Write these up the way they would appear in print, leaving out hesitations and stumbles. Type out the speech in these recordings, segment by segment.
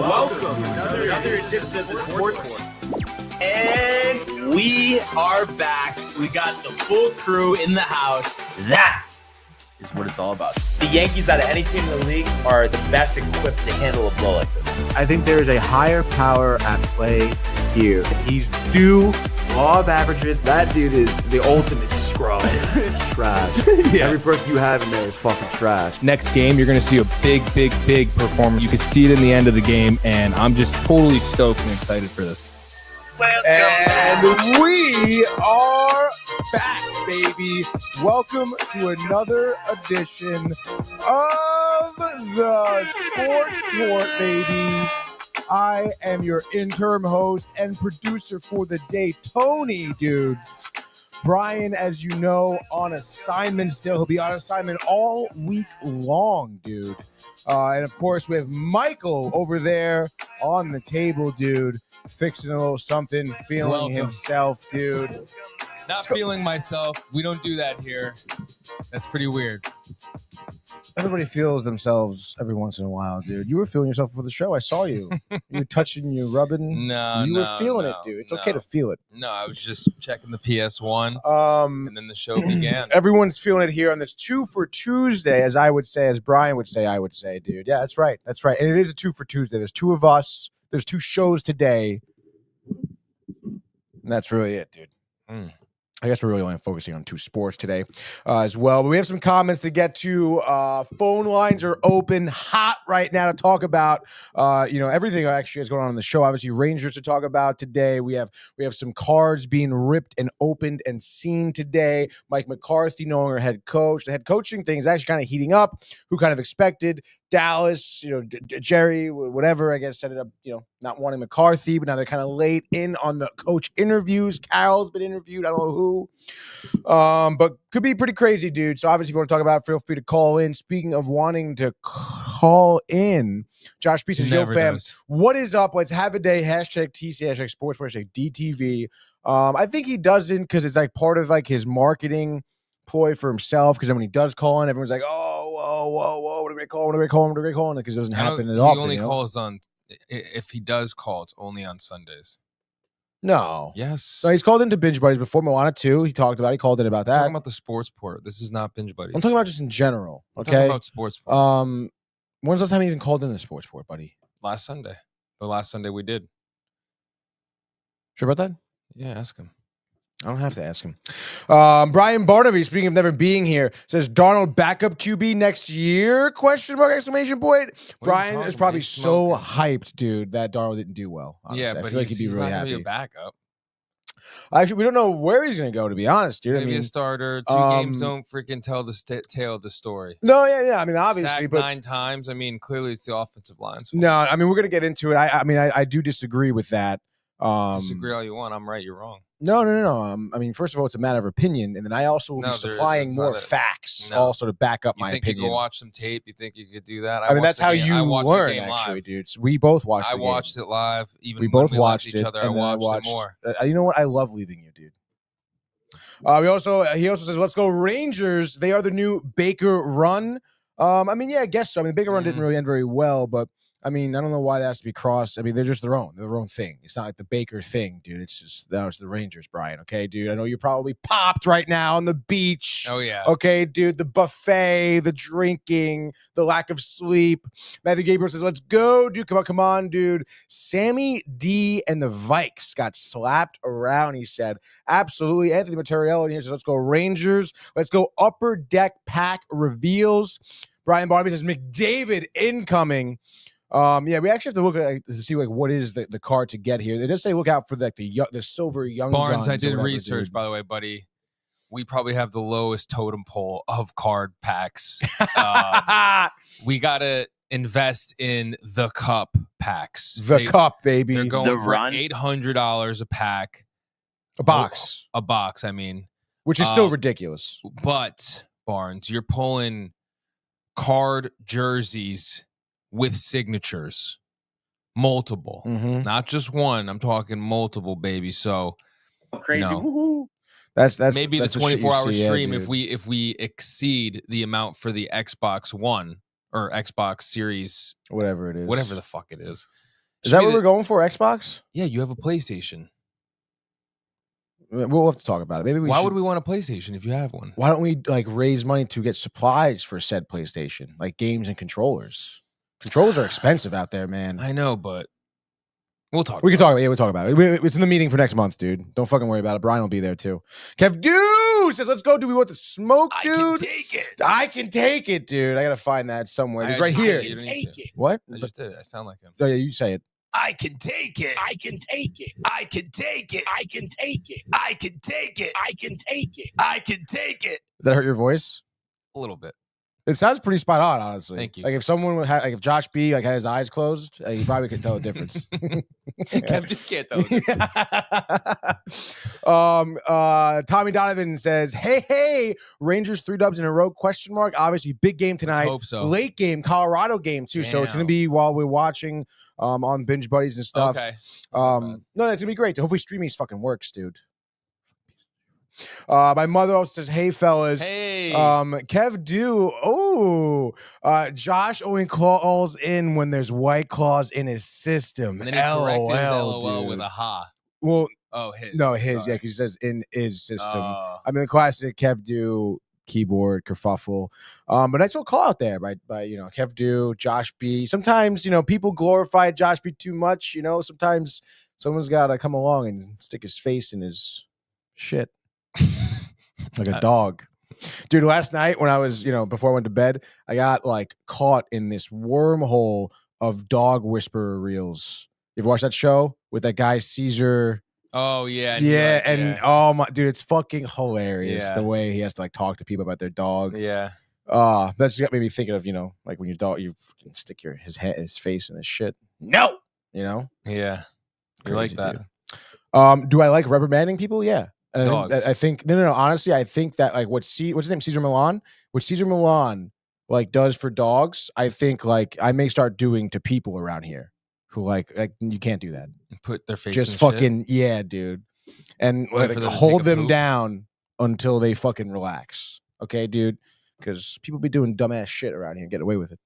welcome to another edition of the Sports War. And we are back. We got the full crew in the house. That is what it's all about. The Yankees, out of any team in the league, are the best equipped to handle a blow like this. I think there is a higher power at play here. He's due law of averages. That dude is the ultimate scrub. It's trash. Yeah. Every person you have in there is fucking trash. Next game, you're going to see a big performance. You can see it in the end of the game, and I'm just totally stoked and excited for this. And we are back, baby. Welcome to another edition of the Sports Court, baby. I am your interim host and producer for the day, Tony, dudes. Brian, as you know, on assignment still. He'll be on assignment all week long, dude. And, of course, we have Michael over there on the table, dude, fixing a little something, feeling himself, dude. Not feeling myself. We don't do that here. That's pretty weird. Everybody feels themselves every once in a while, dude. You were feeling yourself for the show. I saw you. You were touching, you were rubbing. You were feeling it, dude. It's okay to feel it. No, I was just checking the PS1, and then the show began. Everyone's feeling it here on this 2 for Tuesday, as I would say, as Brian would say, I would say, dude. Yeah, that's right. That's right. And it is a 2 for Tuesday. There's two of us. There's two shows today. And that's really it, dude. I guess we're really only focusing on two sports today as well. But we have some comments to get to. Phone lines are open, hot right now to talk about, everything actually is going on in the show. Obviously, Rangers to talk about today. We have some cards being ripped and opened and seen today. Mike McCarthy, no longer head coach. The head coaching thing is actually kind of heating up. Who kind of expected? Dallas, Jerry, whatever, I guess, set it up, not wanting McCarthy, but now they're kind of late in on the coach interviews. Carroll's been interviewed. I don't know who. But could be pretty crazy, dude. So obviously, if you want to talk about it, feel free to call in. Speaking of wanting to call in, Josh P says, yo, fam, what is up? Let's have a day. Hashtag TC, hashtag sports, hashtag DTV. I think he doesn't because it's like part of like his marketing ploy for himself, because then when he does call in, everyone's like, whoa, what a great call, because it doesn't happen at all. He only calls on, if he does call, it's only on Sundays. No. Yes. No, he's called into Binge Buddies before. Moana 2, he called in about that. I'm talking about the Sports Port. This is not Binge Buddies. I'm talking about just in general, okay? I'm talking about Sports Port. When's the last time he even called in the Sports Port, buddy? Last Sunday. The last Sunday we did. Sure about that? Yeah, ask him. I don't have to ask him. Brian Barnaby, speaking of never being here, says Darnold backup QB next year? Exclamation point. Brian is probably so hyped, dude, that Darnold didn't do well. Honestly. Yeah, but I feel like he'd be really happy. Be a backup. Actually, we don't know where he's going to go, to be honest, dude. Maybe a starter. Two games don't freaking tell the tale of the story. No, yeah. I mean, obviously, sacked but 9 times. I mean, clearly it's the offensive line's fault. No, I mean, we're going to get into it. I do disagree with that. Disagree all you want. I'm right. You're wrong. No. I mean, first of all, it's a matter of opinion, and then I also will be supplying more facts also to back up my opinion. You think you go watch some tape? You think you could do that? I mean, that's how you learn, actually, dude. So we both watched the game. I watched it live. Even we both watched each other. I watched it more. You know what? I love leaving you, dude. He also says, let's go Rangers. They are the new Baker run. I mean, yeah, I guess so. I mean, the Baker run didn't really end very well, but I mean, I don't know why that has to be crossed. I mean, they're just their own thing. It's not like the Baker thing, dude. It's the Rangers, Brian. Okay, dude. I know you're probably popped right now on the beach. Oh, yeah. Okay, dude. The buffet, the drinking, the lack of sleep. Matthew Gabriel says, let's go, dude. Come on, dude. Sammy D and the Vikes got slapped around, he said. Absolutely. Anthony Materiello here says, let's go Rangers. Let's go Upper Deck Pack reveals. Brian Barnaby says, McDavid incoming. Yeah, we actually have to look at to see what is the card to get here. They just say look out for the silver young Barnes. guns I did research, by the way, buddy. We probably have the lowest totem pole of card packs. We gotta invest in the cup packs. The cup, baby. They're going for $800 a pack. A box. A box. I mean, which is still ridiculous. But Barnes, you're pulling card jerseys with signatures, multiple, not just one. I'm talking multiple, baby. So crazy. Woohoo. That's maybe that's the 24-hour stream. Yeah, if we exceed the amount for the Xbox One or Xbox Series, whatever it is, whatever the fuck it is, Is that what we're going for? Xbox? Yeah, you have a PlayStation. We'll have to talk about it. Maybe Why would we want a PlayStation if you have one? Why don't we like raise money to get supplies for said PlayStation, like games and controllers? Controllers are expensive out there, man. I know, but we'll talk. We can talk about it. Yeah, we'll talk about it. It's in the meeting for next month, dude. Don't fucking worry about it. Brian will be there too. Kev Dude says, let's go. Do we want the smoke, dude? I can take it. I can take it, dude. I got to find that somewhere. It's right here. What? I just did it. I sound like him. Oh, yeah, you say it. I can take it. I can take it. I can take it. I can take it. I can take it. I can take it. I can take it. Does that hurt your voice? A little bit. It sounds pretty spot on, honestly. Thank you. Like if someone had, like if Josh B like had his eyes closed, he probably could tell the difference. Kev just can't tell the difference. Tommy Donovan says, "Hey, Rangers 3 dubs in a row? ? Obviously, big game tonight. Hope so. Late game, Colorado game too. So it's gonna be while we're watching on Binge Buddies and stuff. Okay. No, it's gonna be great. Hopefully, streaming fucking works, dude. My mother also says, "Hey fellas, Hey, Kev Josh only calls in when there's White Claws in his system. and then he corrected his LOL, LOL dude. with a ha. Well, Oh, his. no, his, Sorry. yeah, because he says in his system. Oh. I mean, the classic Kev keyboard kerfuffle. But nice little call out there by Kev Josh B. Sometimes people glorify Josh B too much. Sometimes someone's got to come along and stick his face in his shit. Like a dog. Dude, last night when I was, before I went to bed, I got like caught in this wormhole of dog whisperer reels. You ever watch that show with that guy Caesar? Oh yeah. Oh my dude, it's fucking hilarious Yeah. the way he has to like talk to people about their dog. Yeah. That just got me thinking of, like when your dog you fucking stick his face in his shit. No. Yeah. You like Crazy, that. dude. Do I like reprimanding people? Yeah. Dogs. I think no. Honestly, I think that like what's his name, Caesar Milan? What Caesar Milan like does for dogs, I think like I may start doing to people around here who like you can't do that. Put their face. Just in fucking yeah, dude, and Wait like, for them to hold take a them poop? down until they fucking relax. Okay, dude, because people be doing dumbass shit around here and get away with it.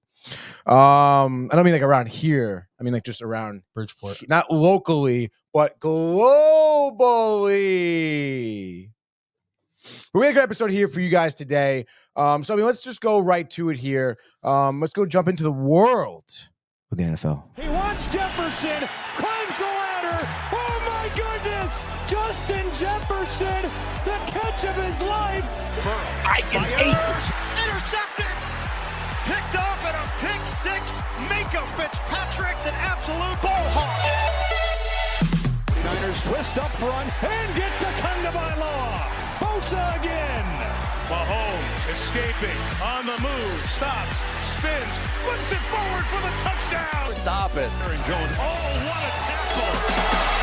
I don't mean like around here. I mean like just around Bridgeport. not locally, but globally. But we had a great episode here for you guys today. So I mean, let's just go right to it here. Let's go jump into the world of the NFL. He wants Jefferson, climbs the ladder. Oh my goodness! Justin Jefferson, the catch of his life. I can take it. Intercepted. Picked off at a pick six. Minka Fitzpatrick, an absolute ball hawk. Niners twist up front and get to Tagovailoa. Bosa again. Mahomes escaping on the move, stops, spins, flips it forward for the touchdown. Stop it. Aaron Jones. Oh, what a tackle!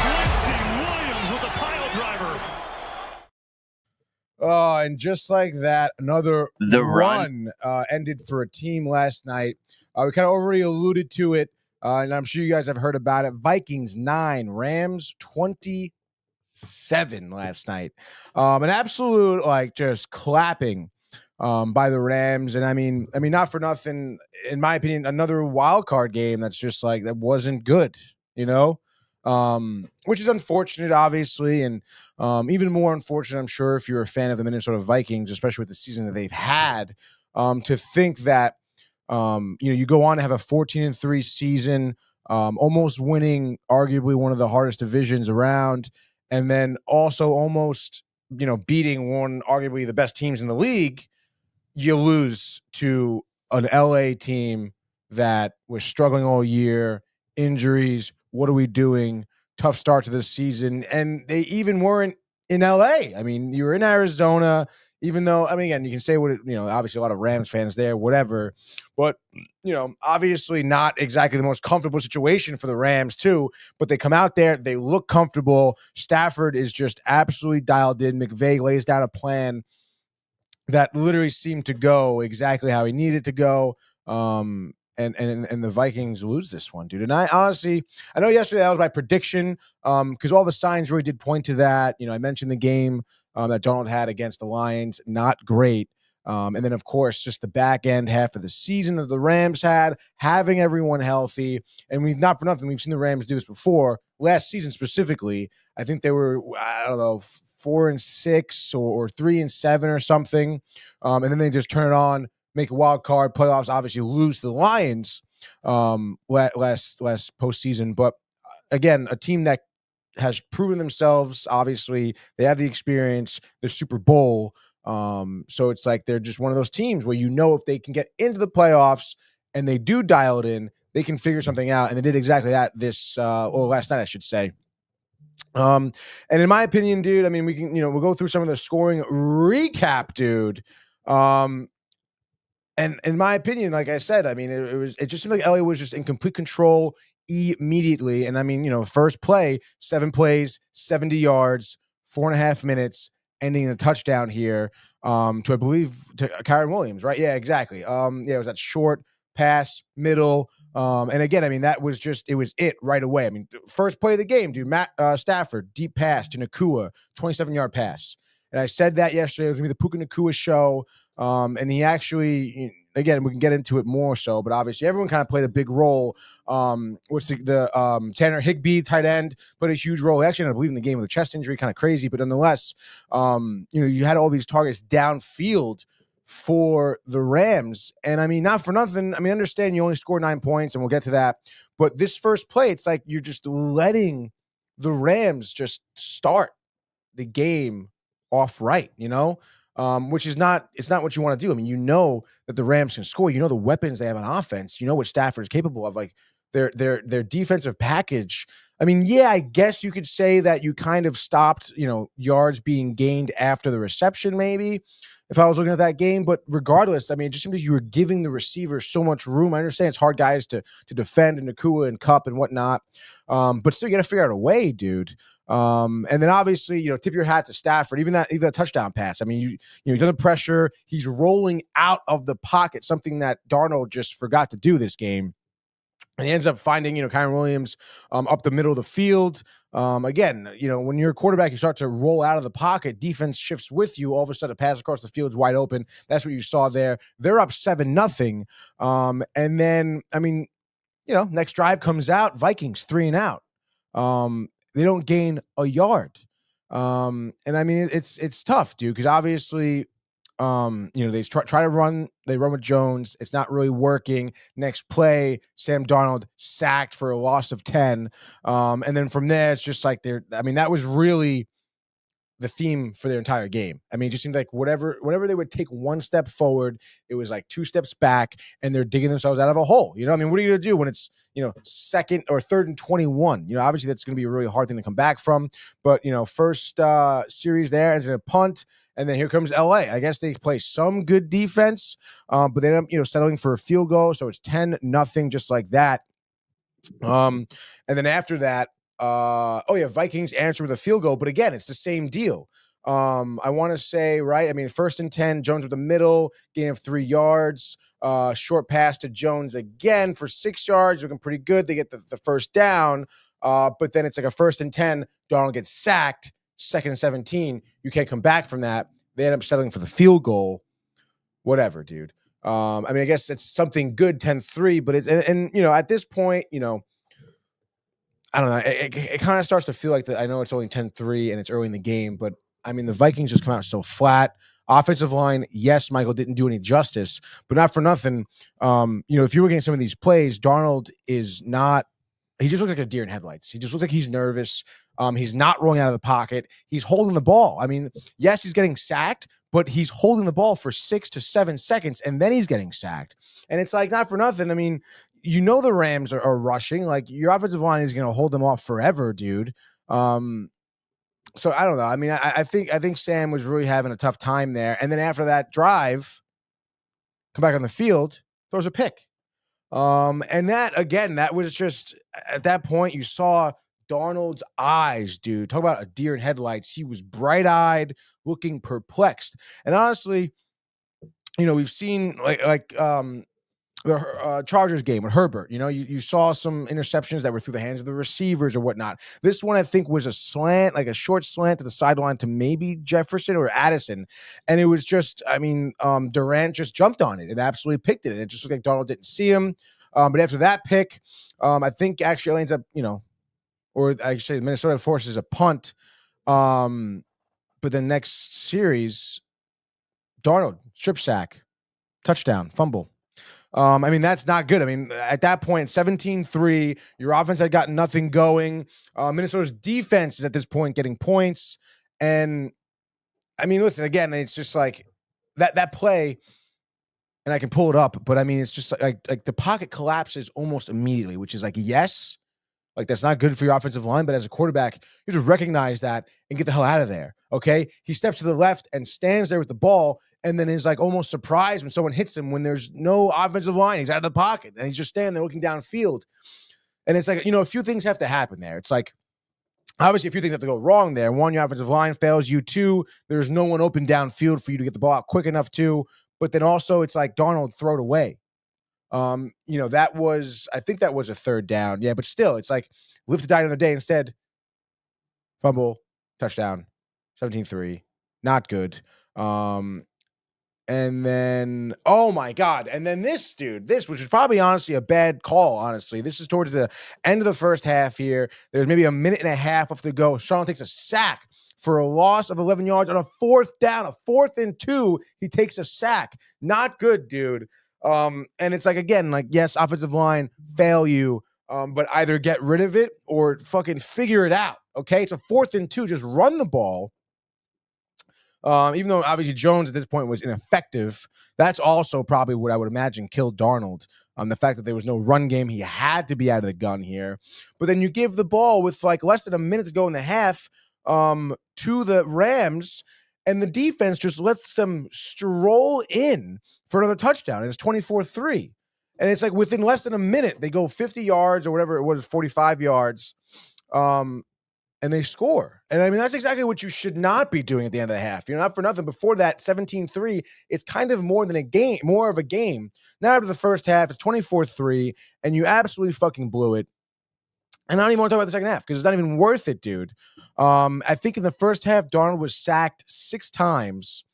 Quincy Williams with a pile driver. And just like that, another The run. ended for a team last night. We kind of already alluded to it, and I'm sure you guys have heard about it. Vikings 9, Rams 27 last night. An absolute like just clapping by the Rams, and I mean not for nothing. In my opinion, another wild card game that's just like that wasn't good, which is unfortunate, obviously, and even more unfortunate, I'm sure, if you're a fan of the Minnesota Vikings, especially with the season that they've had, to think that you go on to have a 14-3 season, almost winning arguably one of the hardest divisions around, and then also almost beating one arguably the best teams in the league. You lose to an LA team that was struggling all year, injuries. What are we doing? Tough start to this season. And they even weren't in LA. I mean, you were in Arizona, even though, I mean, again, you can say what, obviously a lot of Rams fans there, whatever, but, obviously not exactly the most comfortable situation for the Rams too, but they come out there, they look comfortable. Stafford is just absolutely dialed in. McVay lays down a plan that literally seemed to go exactly how he needed to go. And the Vikings lose this one, dude. And I honestly, I know yesterday that was my prediction, because all the signs really did point to that. I mentioned the game that Donald had against the Lions, not great. And then, of course, just the back end half of the season that the Rams had, having everyone healthy. And we've not for nothing, we've seen the Rams do this before. Last season specifically, I think they were, I don't know, 4-6 or 3-7 or something. And then they just turn it on, make a wild card, playoffs, obviously lose to the Lions last postseason. But again, a team that has proven themselves. Obviously, they have the experience. They're Super Bowl. So it's like they're just one of those teams where if they can get into the playoffs and they do dial it in, they can figure something out. And they did exactly that last night, I should say. And in my opinion, dude, I mean, we can, we'll go through some of the scoring recap, dude. And in my opinion, like I said, I mean, it just seemed like LA was just in complete control immediately. And I mean, first play, 7 plays, 70 yards, 4.5 minutes, ending in a touchdown here to, I believe, to Kyren Williams, right? Yeah, exactly. It was that short pass, middle. And again, I mean, it was it right away. I mean, first play of the game, dude, Matt Stafford, deep pass to Nakua, 27-yard pass. And I said that yesterday. It was going to be the Puka Nakua show. And he actually, again, we can get into it more so, but obviously everyone kind of played a big role. Which the Tanner Higbee, tight end, played a huge role. He actually ended up leaving the game with a chest injury, kind of crazy, but nonetheless, you had all these targets downfield for the Rams. And I mean, not for nothing. I mean, I understand you only scored 9 points, and we'll get to that. But this first play, it's like you're just letting the Rams just start the game off right, which is it's not what you want to do. I mean, that the Rams can score. The weapons they have on offense. What Stafford is capable of. Like their defensive package. I mean, yeah, I guess you could say that you kind of stopped, yards being gained after the reception, maybe, if I was looking at that game. But regardless, I mean, it just seems like you were giving the receivers so much room. I understand it's hard guys to defend, and Nakua and Kupp and whatnot. But still, you got to figure out a way, dude. And then obviously, tip your hat to Stafford, even that touchdown pass. I mean, he's under pressure. He's rolling out of the pocket, something that Darnold just forgot to do this game. And he ends up finding, Kyren Williams up the middle of the field. Again, when you're a quarterback, you start to roll out of the pocket. Defense shifts with you. All of a sudden, a pass across the field's wide open. That's what you saw there. They're up 7-0. And then, I mean, next drive comes out. Vikings 3-and-out. They don't gain a yard. And I mean, it's tough, dude, because obviously, they try to run. They run with Jones. It's not really working. Next play, Sam Darnold sacked for a loss of 10. And then from there, it's just like that was really the theme for their entire game. I mean, it just seemed like whenever they would take one step forward, it was like 2 steps back, and they're digging themselves out of a hole. I mean, what are you going to do when it's, second or third and 21? Obviously that's going to be a really hard thing to come back from. But, first series there ends in a punt, and then here comes LA. I guess they play some good defense, but they end up, settling for a field goal. So it's 10-0, just like that. And then after that, Vikings answer with a field goal, but again, it's the same deal. I want to say, right, I mean, 1st and 10, Jones with the middle, gain of 3 yards, short pass to Jones again for 6 yards, looking pretty good. They get the first down, but then it's like a 1st and 10, Darnold gets sacked, 2nd and 17, you can't come back from that. They end up settling for the field goal. Whatever, dude. I mean, I guess it's something good, 10-3, but at this point, I don't know. It kind of starts to feel like that. I know it's only 10-3 and it's early in the game, but I mean, the Vikings just come out so flat. Offensive line, yes, Michael didn't do any justice, but not for nothing. If you were getting some of these plays, Darnold is not. He just looks like a deer in headlights. He just looks like he's nervous. He's not rolling out of the pocket. He's holding the ball. I mean, yes, he's getting sacked, but he's holding the ball for 6 to 7 seconds, and then he's getting sacked. And it's like, not for nothing. I mean, the Rams are rushing. Like, your offensive line is going to hold them off forever, dude. So I don't know. I mean, I think Sam was really having a tough time there. And then after that drive, come back on the field, throws a pick. And that was just, at that point, you saw Darnold's eyes, dude. Talk about a deer in headlights. He was bright-eyed, looking perplexed. And honestly, we've seen like the Chargers game with Herbert. You know, you saw some interceptions that were through the hands of the receivers or whatnot. This one, I think, was a slant, like a short slant to the sideline to maybe Jefferson or Addison. And it was just, I mean, Durant just jumped on it and absolutely picked it. And it just looked like Darnold didn't see him. But after that pick, I think actually ends up, or I should say Minnesota forces a punt. But the next series, Darnold, strip sack, touchdown, fumble. I mean, that's not good. I mean, at that point, 17-3, your offense had gotten nothing going. Minnesota's defense is at this point getting points. And I mean, listen, again, it's just like that play, and I can pull it up, but I mean, it's just like the pocket collapses almost immediately, which is like, yes, like that's not good for your offensive line, but as a quarterback, you have to recognize that and get the hell out of there. Okay. He steps to the left and stands there with the ball, and then is like almost surprised when someone hits him when there's no offensive line. He's out of the pocket and he's just standing there looking downfield. And it's like, a few things have to happen there. It's like, obviously, a few things have to go wrong there. One, your offensive line fails you. Two, there's no one open downfield for you to get the ball out quick enough to. But then also, it's like Darnold throw it away. That was, I think that was a third down. Yeah, but still, it's like live to die another day. Instead, fumble, touchdown, 17-3. Not good. And then, oh my God. And then this, which is probably honestly a bad call, honestly. This is towards the end of the first half here. There's maybe a minute and a half left to go. Sean takes a sack for a loss of 11 yards on a fourth down, a 4th and 2. He takes a sack. Not good, dude. And it's like, again, like, yes, offensive line, fail you, but either get rid of it or fucking figure it out. Okay. It's a 4th and 2. Just run the ball. Even though obviously Jones at this point was ineffective, that's also probably what I would imagine killed Darnold. The fact that there was no run game, he had to be out of the gun here. But then you give the ball with like less than a minute to go in the half to the Rams, and the defense just lets them stroll in for another touchdown. And it's 24-3. And it's like within less than a minute, they go 50 yards or whatever it was, 45 yards. And they score. And I mean, that's exactly what you should not be doing at the end of the half. You're not for nothing. Before that, 17-3, it's kind of more of a game. Now after the first half, it's 24-3, and you absolutely fucking blew it. And I don't even want to talk about the second half because it's not even worth it, dude. I think in the first half, Darnold was sacked 6 times.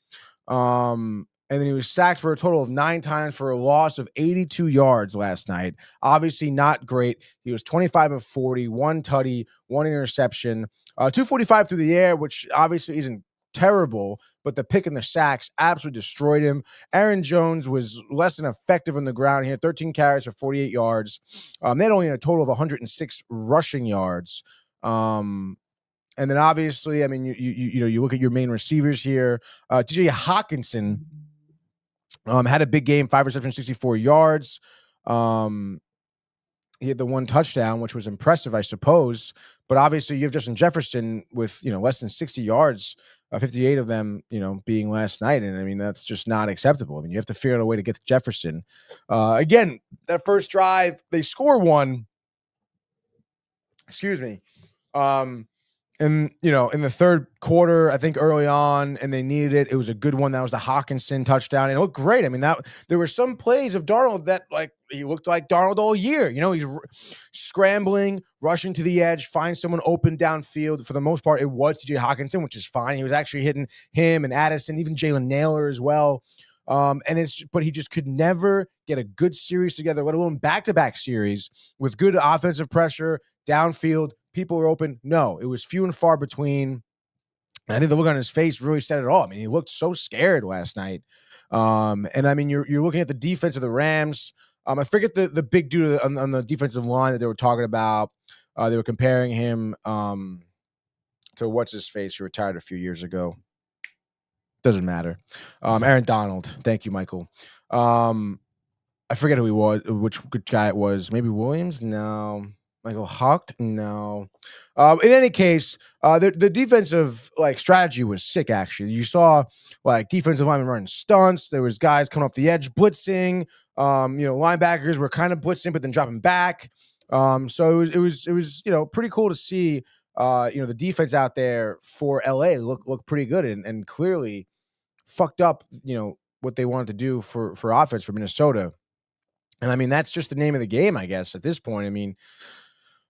And then he was sacked for a total of 9 times for a loss of 82 yards last night. Obviously not great. He was 25 of 40, 1 tutty, 1 interception, 245 through the air, which obviously isn't terrible, but the pick and the sacks absolutely destroyed him. Aaron Jones was less than effective on the ground here, 13 carries for 48 yards. They had only a total of 106 rushing yards. And then obviously, I mean, you look at your main receivers here. TJ Hawkinson had a big game, 5 receptions, 64 yards. He had the 1 touchdown, which was impressive, I suppose. But obviously, you have Justin Jefferson with less than 60 yards, 58 of them being last night, and I mean that's just not acceptable. I mean you have to figure out a way to get to Jefferson. Again, that first drive, they score 1. Excuse me. And in the third quarter, I think early on, and they needed it. It was a good one. That was the Hawkinson touchdown, and it looked great. I mean, there were some plays of Darnold that like he looked like Darnold all year. He's scrambling, rushing to the edge, find someone open downfield. For the most part, it was TJ Hawkinson, which is fine. He was actually hitting him and Addison, even Jalen Naylor as well. But he just could never get a good series together, let alone back-to-back series with good offensive pressure downfield. People were open. No, it was few and far between. And I think the look on his face really said it all. I mean, he looked so scared last night. And I mean, you're looking at the defense of the Rams. I forget the big dude on the defensive line that they were talking about. They were comparing him to what's his face who retired a few years ago. Doesn't matter. Aaron Donald. Thank you, Michael. I forget who he was, which guy it was. Maybe Williams? No. Michael Hucht? No. In any case, the defensive strategy was sick. Actually, you saw defensive linemen running stunts. There was guys coming off the edge blitzing. Linebackers were kind of blitzing, but then dropping back. So it was pretty cool to see. The defense out there for LA look pretty good and clearly fucked up. What they wanted to do for offense for Minnesota. And I mean, that's just the name of the game, I guess, at this point. I mean,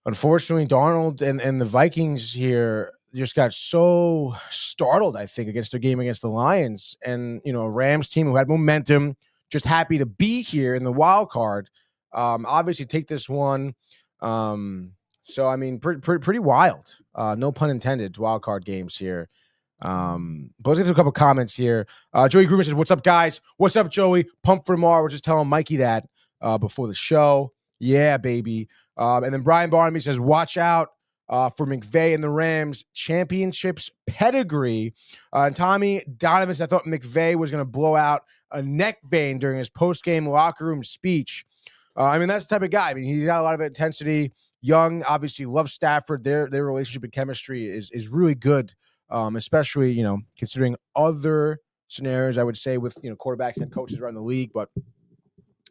unfortunately, Darnold and the Vikings here just got so startled, I think, against their game against the Lions. And, a Rams team who had momentum, just happy to be here in the wild card. Obviously, take this one. So, I mean, pretty wild. No pun intended, wild card games here. But let's get to a couple comments here. Joey Gruber says, "What's up, guys? What's up, Joey? Pumped for tomorrow." We're just telling Mikey that before the show. Yeah, baby. And then Brian Barnaby says, "Watch out for McVay and the Rams championships pedigree." And Tommy Donovan says, "I thought McVay was going to blow out a neck vein during his post-game locker room speech." I mean, that's the type of guy. I mean, he's got a lot of intensity. Young, obviously, loves Stafford. Their relationship and chemistry is really good. Especially, considering other scenarios, I would say, with, quarterbacks and coaches around the league. But, I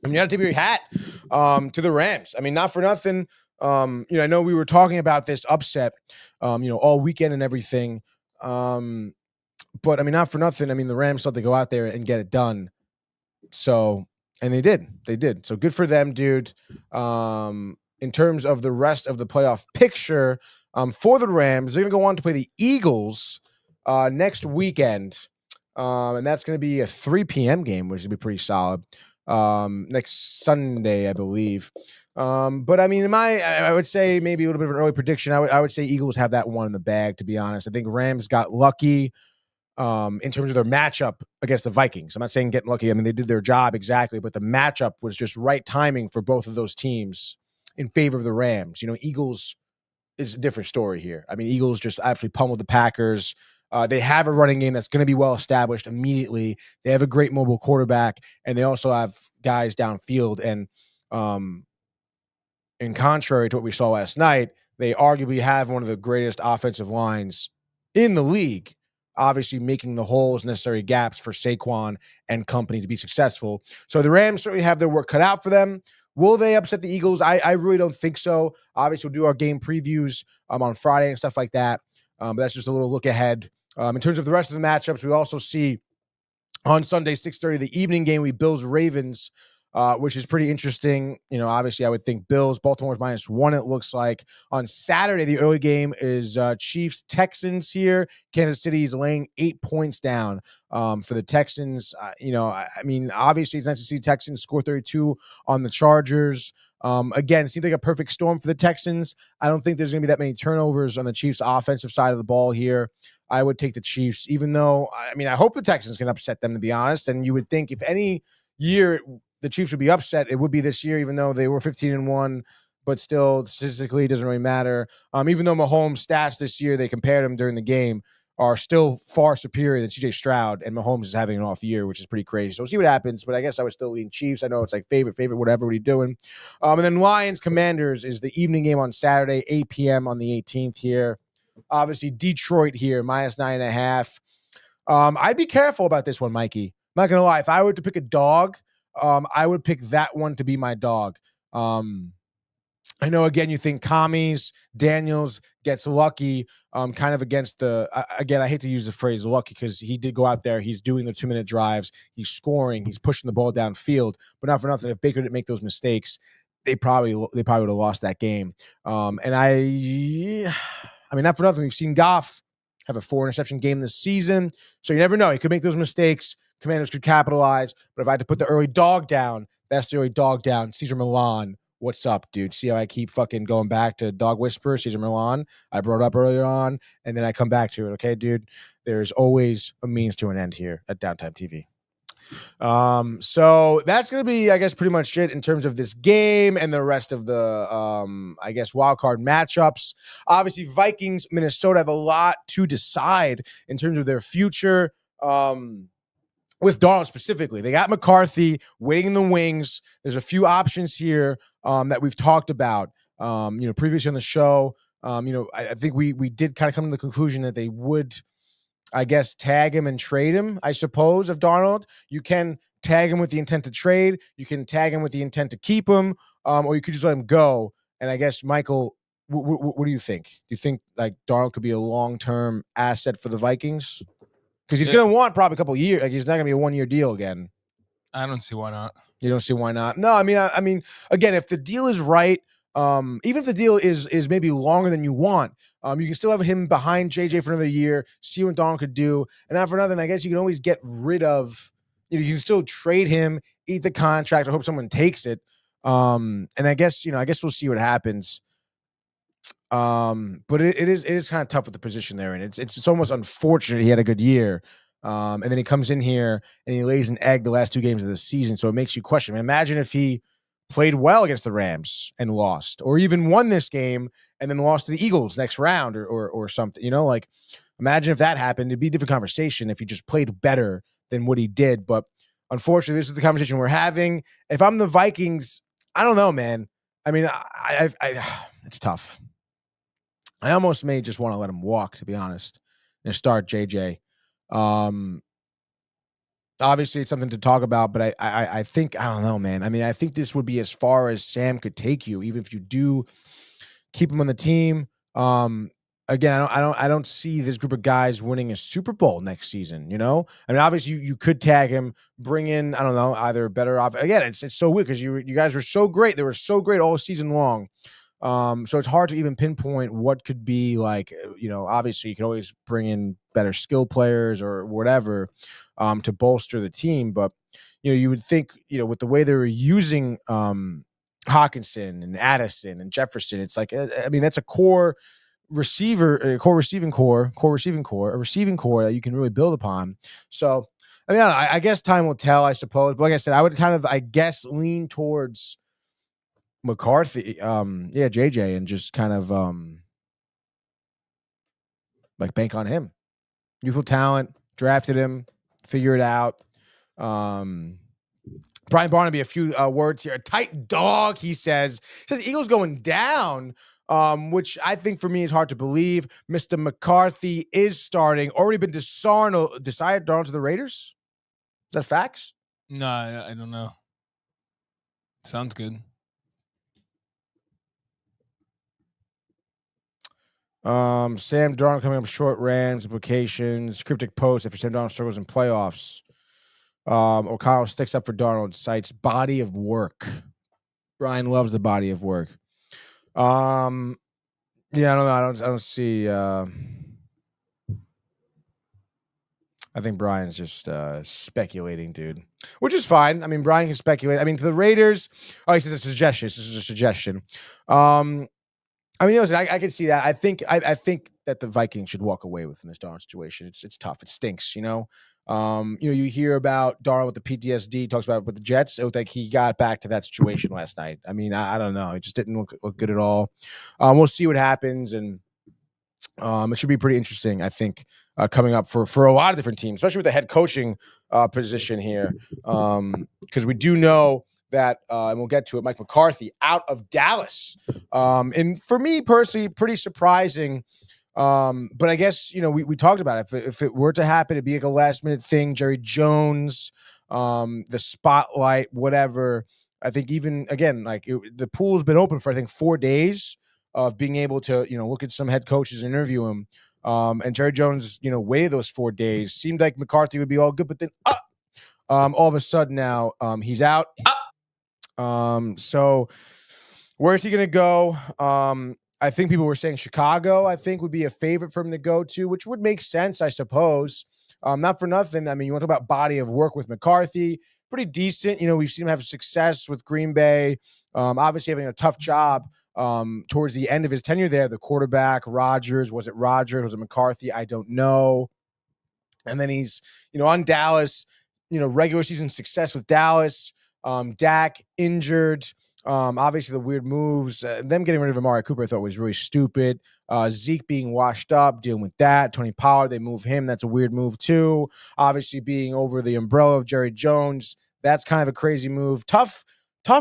mean, you got to tip your hat to the Rams. I mean, not for nothing. I know we were talking about this upset, all weekend and everything. But, I mean, not for nothing. I mean, the Rams thought they'd go out there and get it done. So, and they did. They did. So, good for them, dude. In terms of the rest of the playoff picture, for the Rams, they're going to go on to play the Eagles next weekend. And that's going to be a 3 p.m. game, which would be pretty solid. Next Sunday, I believe. But I mean, I would say maybe a little bit of an early prediction. I would say Eagles have that one in the bag, to be honest. I think Rams got lucky in terms of their matchup against the Vikings. I'm not saying getting lucky. I mean, they did their job exactly, but the matchup was just right timing for both of those teams in favor of the Rams. Eagles is a different story here. I mean, Eagles just absolutely pummeled the Packers. They have a running game that's going to be well established immediately. They have a great mobile quarterback, and they also have guys downfield. And in contrary to what we saw last night, they arguably have one of the greatest offensive lines in the league, obviously making the holes, necessary gaps for Saquon and company to be successful. So the Rams certainly have their work cut out for them. Will they upset the Eagles? I really don't think so. Obviously, we'll do our game previews on Friday and stuff like that. But that's just a little look ahead. In terms of the rest of the matchups, we also see on Sunday, 6:30, the evening game, Bills-Ravens, which is pretty interesting. Obviously, I would think Bills. Baltimore's -1, it looks like. On Saturday, the early game is Chiefs-Texans here. Kansas City is laying 8 points down for the Texans. I mean, obviously, it's nice to see Texans score 32 on the Chargers. Again, it seems like a perfect storm for the Texans. I don't think there's going to be that many turnovers on the Chiefs' offensive side of the ball here. I would take the Chiefs, even though, I mean, I hope the Texans can upset them, to be honest. And you would think if any year the Chiefs would be upset, it would be this year, even though they were 15-1, but still statistically it doesn't really matter. Even though Mahomes' stats this year, they compared him during the game, are still far superior than CJ Stroud, and Mahomes is having an off year, which is pretty crazy. So we'll see what happens, but I guess I would still lean Chiefs. I know it's like favorite, whatever. What are you doing? And then Lions-Commanders is the evening game on Saturday, 8 p.m. on the 18th here. Obviously, Detroit here, -9.5. I'd be careful about this one, Mikey. I'm not going to lie. If I were to pick a dog, I would pick that one to be my dog. I know, again, you think Commies, Daniels gets lucky kind of against the again, I hate to use the phrase lucky because he did go out there. He's doing the 2-minute drives. He's scoring. He's pushing the ball downfield. But not for nothing, if Baker didn't make those mistakes, they probably would have lost that game. And I mean, not for nothing, we've seen Goff have a 4-interception game this season. So you never know. He could make those mistakes. Commanders could capitalize. But if I had to put the early dog down, that's the early dog down. Cesar Millan. What's up, dude? See how I keep fucking going back to Dog Whisperer, Cesar Millan? I brought up earlier on, and then I come back to it. Okay, dude? There's always a means to an end here at Downtime TV. So that's going to be, I guess, pretty much it in terms of this game and the rest of the, I guess, wild card matchups. Obviously, Vikings, Minnesota have a lot to decide in terms of their future. With Darnold specifically, they got McCarthy waiting in the wings. There's a few options here that we've talked about, previously on the show. I think we did kind of come to the conclusion that they would, I guess, tag him and trade him, I suppose, of Darnold. You can tag him with the intent to trade. You can tag him with the intent to keep him, or you could just let him go. And I guess, Michael, what do you think? Do you think like Darnold could be a long-term asset for the Vikings? Because he's going to want probably a couple of years. Like, he's not going to be a 1-year deal again. I don't see why not. You don't see why not? No, I mean, again, if the deal is right, even if the deal is maybe longer than you want, you can still have him behind JJ for another year, see what Don could do, and not for nothing, I guess you can always get rid of. You can still trade him, eat the contract, or hope someone takes it. And I guess we'll see what happens. But it is kind of tough with the position there, and it's almost unfortunate he had a good year. And then he comes in here and he lays an egg the last 2 games of the season. So it makes you question. I mean, imagine if he played well against the Rams and lost, or even won this game and then lost to the Eagles next round or something, like imagine if that happened. It'd be a different conversation if he just played better than what he did. But unfortunately, this is the conversation we're having. If I'm the Vikings, I don't know, man. I mean, I it's tough. I almost may just want to let him walk, to be honest, and start JJ. Obviously, it's something to talk about, but I think, I don't know, man. I mean, I think this would be as far as Sam could take you, even if you do keep him on the team. Again, I don't see this group of guys winning a Super Bowl next season. I mean, obviously you could tag him, bring in, I don't know, either better off. Again, it's so weird because you guys were so great. They were so great all season long. So it's hard to even pinpoint what could be like, obviously you can always bring in better skill players or whatever, to bolster the team. But, you would think, with the way they were using, Hawkinson and Addison and Jefferson, it's like, I mean, that's a core receiving core that you can really build upon. So, I mean, I guess time will tell, I suppose. But like I said, I would kind of, I guess, lean towards McCarthy, JJ, and just kind of like bank on him. Youthful talent, drafted him, figure it out. Brian Barnaby, a few words here. A tight dog, he says. Eagles going down, which I think for me is hard to believe. Mr. McCarthy is starting. Already been decided Darnold to the Raiders? Is that facts? No, I don't know. Sounds good. Sam Darnold coming up short, Rams implications, cryptic post after Sam Darnold struggles in playoffs. O'Connell sticks up for Darnold, cites body of work. Brian loves the body of work. I don't know. I don't see. I think Brian's just speculating, dude, which is fine. I mean, Brian can speculate. I mean, to the Raiders. Oh, he says a suggestion. This is a suggestion. I mean, listen, I can see that. I think that the Vikings should walk away with in this Darnold situation. It's tough. It stinks, you hear about Darnold with the PTSD, talks about it with the Jets. It looked like he got back to that situation last night. I mean, I don't know. It just didn't look good at all. We'll see what happens, and it should be pretty interesting, I think, coming up for a lot of different teams, especially with the head coaching position here, because we do know that, and we'll get to it, Mike McCarthy out of Dallas. And for me personally, pretty surprising. But I guess, we talked about it. If it were to happen, it'd be like a last minute thing. Jerry Jones, the spotlight, whatever. I think even, again, the pool's been open for, I think, 4 days of being able to, look at some head coaches and interview him. And Jerry Jones, waited those 4 days. Seemed like McCarthy would be all good, but then all of a sudden now he's out. So where's he going to go? I think people were saying Chicago, I think, would be a favorite for him to go to, which would make sense, I suppose. Not for nothing. I mean, you want to talk about body of work with McCarthy, pretty decent. We've seen him have success with Green Bay, obviously having a tough job towards the end of his tenure there. The quarterback, Rodgers, was it McCarthy? I don't know. And then he's, on Dallas, regular season success with Dallas. Dak injured. Obviously the weird moves, them getting rid of Amari Cooper I thought was really stupid. Zeke being washed up, dealing with that. Tony Pollard, they move him. That's a weird move too. Obviously being over the umbrella of Jerry Jones, that's kind of a crazy move. Tough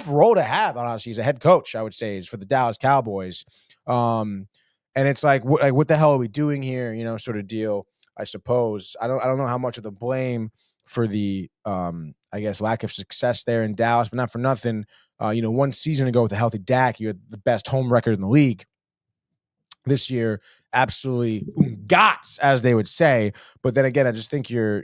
role to have, honestly, as a head coach, I would say, is for the Dallas Cowboys. And it's like what the hell are we doing here? Sort of deal, I suppose. I don't know how much of the blame for the I guess lack of success there in Dallas, but not for nothing. One season ago with a healthy Dak, you had the best home record in the league. This year, absolutely gots, as they would say. But then again, I just think you're,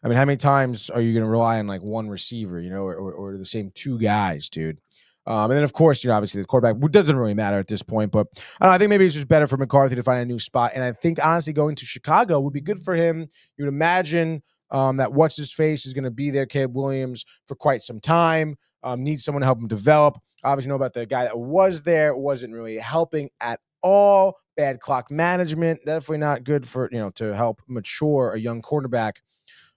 I mean, how many times are you going to rely on like one receiver, or the same two guys, dude? And then, of course, obviously the quarterback doesn't really matter at this point. But I think maybe it's just better for McCarthy to find a new spot. And I think, honestly, going to Chicago would be good for him. You would imagine that what's-his-face is going to be there, Caleb Williams, for quite some time. Needs someone to help him develop. Obviously, know about the guy that was there. Wasn't really helping at all. Bad clock management. Definitely not good for, to help mature a young quarterback.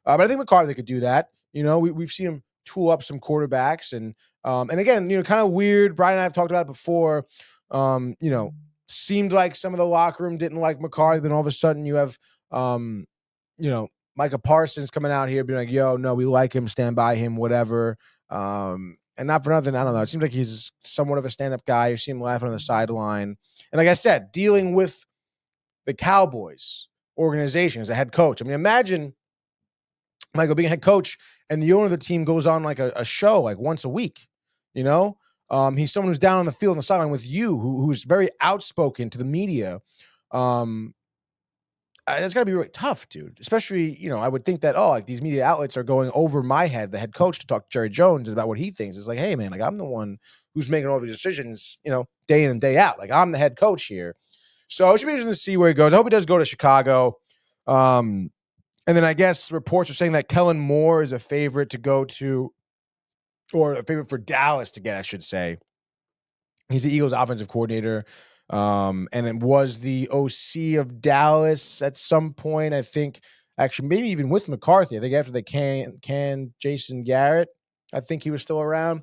But I think McCarthy could do that. We've seen him tool up some quarterbacks. And again, kind of weird. Brian and I have talked about it before. Seemed like some of the locker room didn't like McCarthy. Then all of a sudden you have, Micah Parsons coming out here being like, yo, no, we like him, stand by him, whatever. And not for nothing, I don't know. It seems like he's somewhat of a stand-up guy. You see him laughing on the sideline. And like I said, dealing with the Cowboys organization as a head coach. I mean, imagine Michael being a head coach and the owner of the team goes on like a show like once a week, He's someone who's down on the field on the sideline with you, who's very outspoken to the media. That's got to be really tough, dude. Especially, I would think that, like these media outlets are going over my head, the head coach, to talk to Jerry Jones about what he thinks. It's like, hey, man, like I'm the one who's making all these decisions, day in and day out. Like I'm the head coach here. So it should be interesting to see where he goes. I hope he does go to Chicago. And then I guess reports are saying that Kellen Moore is a favorite to go to, or a favorite for Dallas to get, I should say. He's the Eagles offensive coordinator. And it was the OC of Dallas at some point. I think actually maybe even with McCarthy. I think after they canned Jason Garrett, I think he was still around.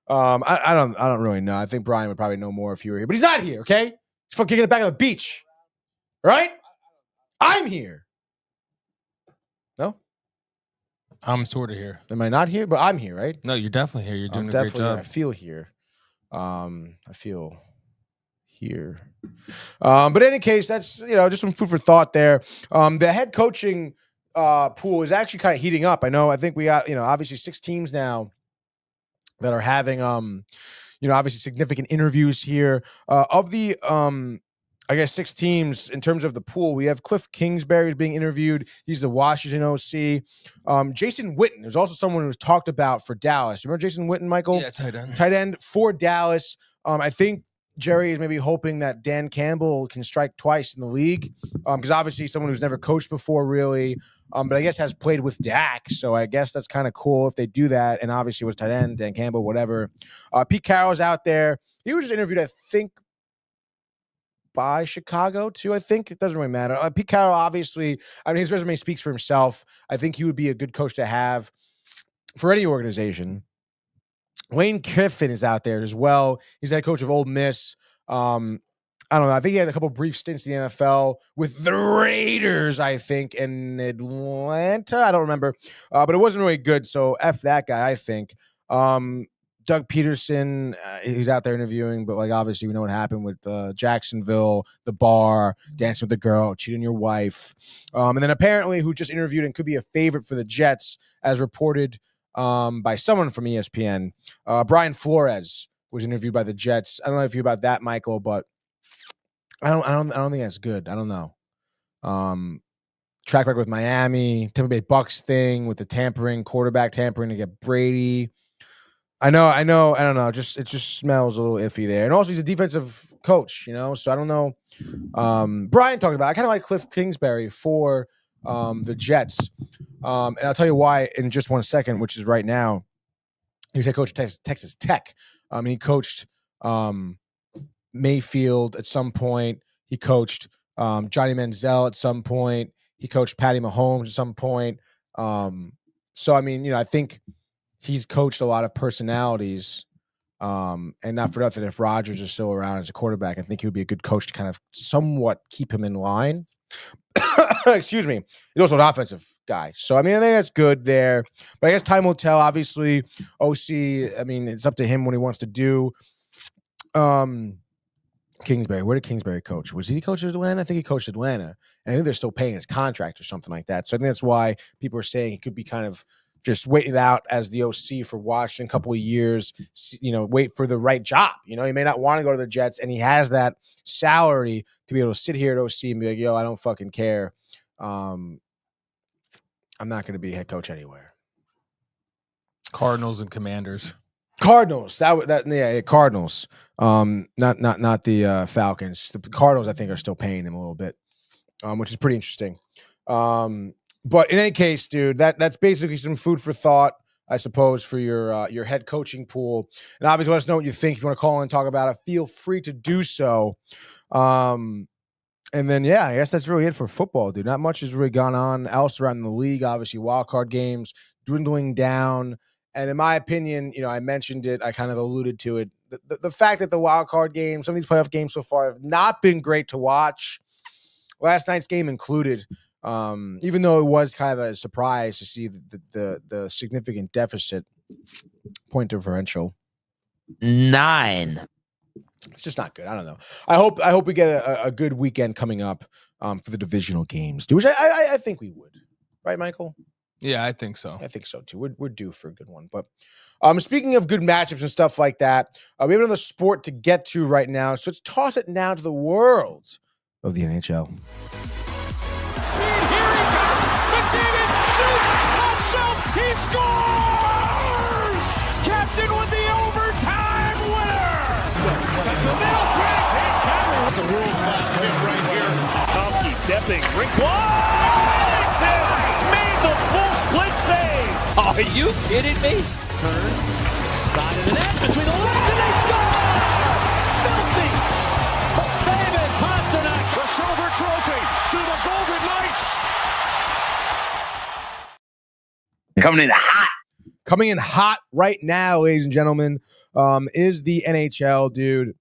I don't really know. I think Brian would probably know more if he were here, but he's not here. Okay, he's fucking kicking it back on the beach, right? I'm here. No, I'm sort of here. am I not here? But I'm here, right? No, you're definitely here. You're doing a great Definitely job. here. I feel here. I feel here. But in any case, that's just some food for thought there. The head coaching pool is actually kind of heating up. I think we got obviously 6 teams now that are having obviously significant interviews here. Of the I guess 6 teams in terms of the pool, we have Cliff Kingsbury is being interviewed. He's the Washington OC. Jason Witten is also someone who's talked about for Dallas. Remember Jason Witten, Michael? Yeah, tight end. Tight end for Dallas. I think Jerry is maybe hoping that Dan Campbell can strike twice in the league, because obviously someone who's never coached before, really, but I guess has played with Dak, so I guess that's kind of cool if they do that. And obviously was tight end, Dan Campbell, whatever. Pete Carroll's out there. He was just interviewed, I think, by Chicago too. I think it doesn't really matter. Pete Carroll, obviously, I mean, his resume speaks for himself. I think he would be a good coach to have for any organization. Lane Kiffin is out there as well. He's head coach of Ole Miss. I don't know. I think he had a couple brief stints in the NFL with the Raiders, I think, in Atlanta. I don't remember. But it wasn't really good. So F that guy, I think. Doug Peterson, he's out there interviewing, but obviously we know what happened with Jacksonville, the bar, dancing with the girl, cheating on your wife. And then apparently who just interviewed and could be a favorite for the Jets, as reported by someone from ESPN. Brian Flores was interviewed by the Jets. I don't know if you about that, Michael, but I don't think that's good. I don't know. Track record with Miami, Tampa Bay Bucks thing with the quarterback tampering to get Brady. I know. I don't know. It just smells a little iffy there. And also he's a defensive coach, so I don't know. Brian talked about it. I kind of like Cliff Kingsbury for the Jets. And I'll tell you why in just one second, which is right now. He's head coach of Texas Tech. He coached Mayfield at some point. He coached Johnny Manziel at some point. He coached Patty Mahomes at some point. So, I think he's coached a lot of personalities. And not for nothing, if Rodgers is still around as a quarterback, I think he would be a good coach to kind of somewhat keep him in line. Excuse me. He's also an offensive guy. So, I think that's good there. But I guess time will tell. Obviously, OC, it's up to him what he wants to do. Kingsbury, where did Kingsbury coach? Was he coach at Atlanta? I think he coached Atlanta. And I think they're still paying his contract or something like that. So I think that's why people are saying he could be kind of just waiting it out as the OC for Washington a couple of years, wait for the right job. He may not want to go to the Jets, and he has that salary to be able to sit here at OC and be like, yo, I don't fucking care. I I'm not going to be head coach anywhere. Cardinals and Commanders. Cardinals. Cardinals. Not the Falcons. The Cardinals, I think, are still paying him a little bit, which is pretty interesting. But in any case, dude, that's basically some food for thought, I suppose, for your head coaching pool. And obviously, let us know what you think. If you want to call in and talk about it, feel free to do so. And then, I guess that's really it for football, dude. Not much has really gone on else around the league. Obviously, wild card games dwindling down. And in my opinion, I mentioned it. I kind of alluded to it. The fact that the wild card games, some of these playoff games so far, have not been great to watch. Last night's game included, even though it was kind of a surprise to see the significant deficit point differential. 9. It's just not good. I don't know. I hope we get a good weekend coming up for the divisional games, which I think we would. Right, Michael? Yeah, I think so. I think so too. We're due for a good one. But speaking of good matchups and stuff like that, we have another sport to get to right now. So let's toss it now to the world of the NHL. Speed, here he comes. McDavid shoots, top shelf, he scores! Captain with the overtime winner! That's the middle, great hit, Cameron. That's a world-class hit right here. Tomsky stepping, rink Washington made the full split save. Are you kidding me? Turn, side of the net, between the legs, and they score! Filthy! David Pasternak, the silver trophy to the Golden Knights. Coming in hot right now, ladies and gentlemen, is the NHL, dude.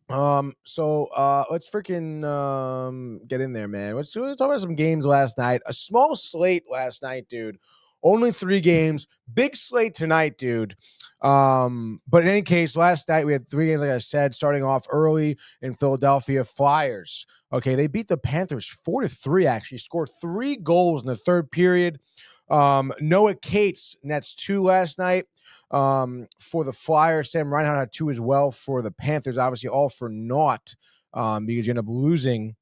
So let's freaking get in there, man. Let's talk about some games last night. A small slate last night, dude. Only 3 games. Big slate tonight, dude. But in any case, last night we had 3 games, like I said, starting off early in Philadelphia. Flyers. Okay, they beat the Panthers 4-3, actually. Scored 3 goals in the third period. Noah Cates nets 2 last night for the Flyers. Sam Reinhart had 2 as well for the Panthers. Obviously, all for naught because you end up losing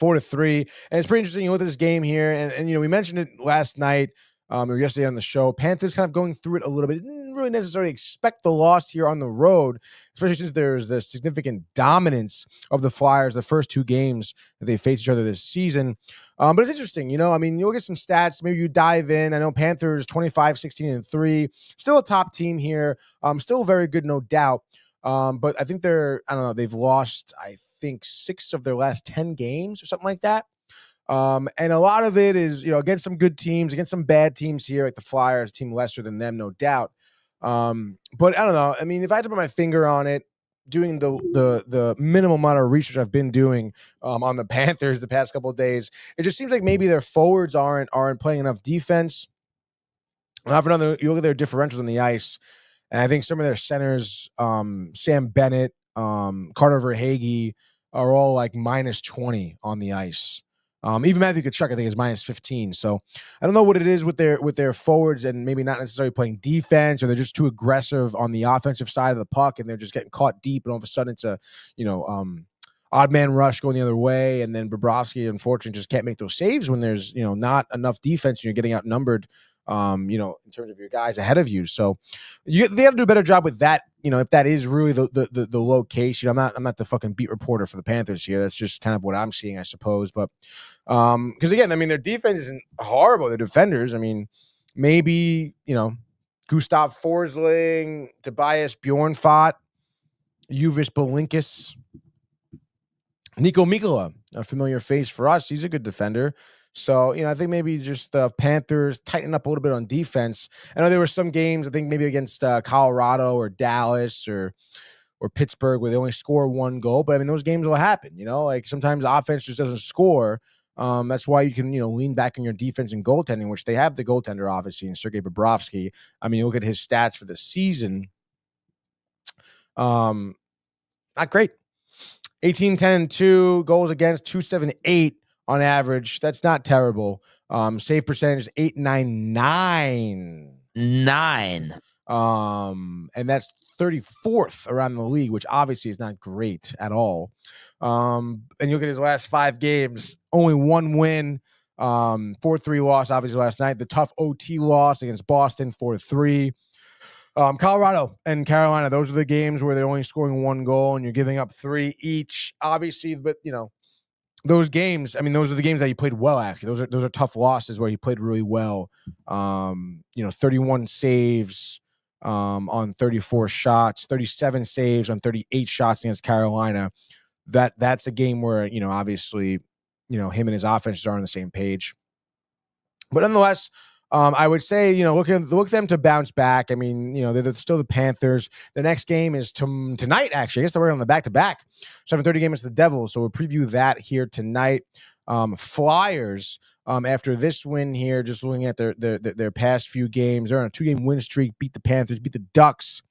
4-3. And it's pretty interesting. You look at this game here, and we mentioned it last night or yesterday on the show. Panthers kind of going through it a little bit. Didn't really necessarily expect the loss here on the road, especially since there's the significant dominance of the Flyers the first 2 games that they faced each other this season. But it's interesting, you look at some stats, maybe you dive in. I know Panthers 25-16-3, still a top team here. Still very good, no doubt. But I think they've lost, I think 6 of their last 10 games or something like that. And a lot of it is, against some good teams, against some bad teams here, like the Flyers, a team lesser than them, no doubt. But I don't know. I mean, if I had to put my finger on it, doing the minimal amount of research I've been doing on the Panthers the past couple of days, it just seems like maybe their forwards aren't playing enough defense. You look at their differentials on the ice, and I think some of their centers, Sam Bennett, Carter Verhaeghe, are all like -20 on the ice. Even Matthew Tkachuk, I think, is -15. So I don't know what it is with their forwards, and maybe not necessarily playing defense, or they're just too aggressive on the offensive side of the puck, and they're just getting caught deep, and all of a sudden it's a odd man rush going the other way, and then Bobrovsky, unfortunately, just can't make those saves when there's not enough defense and you're getting outnumbered. In terms of your guys ahead of you. So they have to do a better job with that. If that is really the low case, I'm not the fucking beat reporter for the Panthers here. That's just kind of what I'm seeing, I suppose. But because again, I mean, their defense isn't horrible. Their defenders, I mean, maybe, Gustav Forsling, Tobias Bjornfot, Uvis Belinkus, Nico Mikkola, a familiar face for us. He's a good defender. So, I think maybe just the Panthers tighten up a little bit on defense. I know there were some games, I think maybe against Colorado or Dallas or Pittsburgh, where they only score 1 goal. But I mean, those games will happen, like sometimes offense just doesn't score. That's why you can, lean back on your defense and goaltending, which they have the goaltender, obviously, in Sergei Bobrovsky. I mean, you look at his stats for the season. Not great. 18-10-2, goals against 278 on average. That's not terrible. Save percentage 8.99. 9. And that's 34th around the league, which obviously is not great at all. And you look at his last 5 games, only 1 win, 4-3 loss, obviously, last night. The tough OT loss against Boston, 4-3. Colorado and Carolina, those are the games where they're only scoring 1 goal and you're giving up 3 each. Obviously, but those games, I mean, those are the games that he played well, actually. Those are tough losses where he played really well. 31 saves on 34 shots, 37 saves on 38 shots against Carolina. That's a game where, obviously, him and his offenses are on the same page. But nonetheless, I would say, look them to bounce back. I mean, they're still the Panthers. The next game is tonight, actually. I guess they're on the back-to-back. 7:30 game is the Devils, so we'll preview that here tonight. Flyers, after this win here, just looking at their past few games, they're on a 2-game win streak, beat the Panthers, beat the Ducks,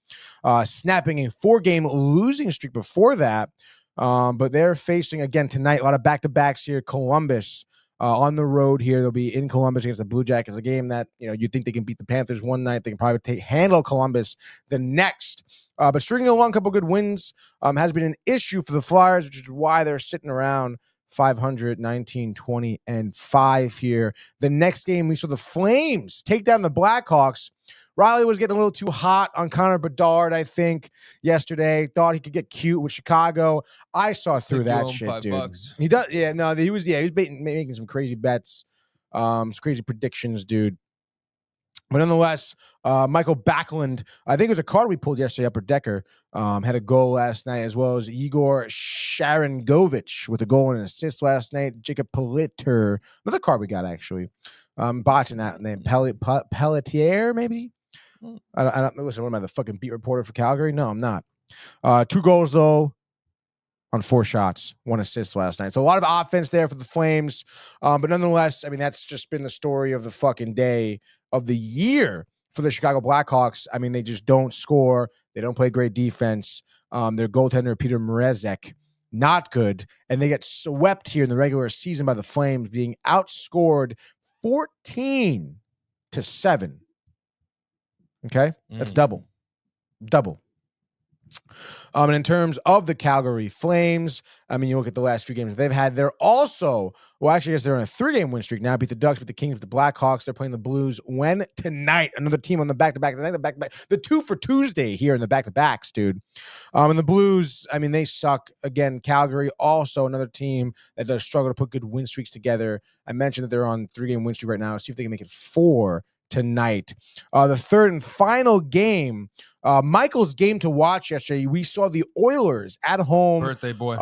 snapping a 4-game losing streak before that. But they're facing, again, tonight, a lot of back-to-backs here. Columbus. On the road here, they'll be in Columbus against the Blue Jackets, a game that, you think they can beat the Panthers one night. They can probably handle Columbus the next. But stringing along a couple good wins has been an issue for the Flyers, which is why they're sitting around 500, 19, 20, and 5 here. The next game, we saw the Flames take down the Blackhawks. Riley was getting a little too hot on Connor Bedard, I think, yesterday. Thought he could get cute with Chicago. I saw through that shit, dude. $5. He does, yeah. No, he was making some crazy bets, some crazy predictions, dude. But nonetheless, Michael Backlund, I think it was a card we pulled yesterday, Upper Decker, had a goal last night, as well as Igor Sharangovich with a goal and an assist last night. Jacob Pelletier, another card we got, actually. Botching that name. Pelletier, maybe? I don't listen, what am I, the fucking beat reporter for Calgary? No, I'm not. 2 goals, though, on 4 shots, 1 assist last night. So a lot of offense there for the Flames. But nonetheless, I mean, that's just been the story of the fucking day of the year for the Chicago Blackhawks. I mean, they just don't score. They don't play great defense. Their goaltender, Peter Mrazek, not good. And they get swept here in the regular season by the Flames, being outscored 14-7. Okay? That's double. And in terms of the Calgary Flames, I mean, you look at the last few games they've had. They're also, well, actually, I guess they're on a 3-game win streak now. Beat the Ducks, beat the Kings, beat the Blackhawks. They're playing the Blues when tonight. Another team on the back-to-back. The 2 for Tuesday here in the back-to-backs, dude. And the Blues, I mean, they suck. Again, Calgary, also another team that does struggle to put good win streaks together. I mentioned that they're on 3-game win streak right now. See if they can make it 4 tonight. The third and final game, Michael's game to watch yesterday. We saw the Oilers at home. Birthday boy.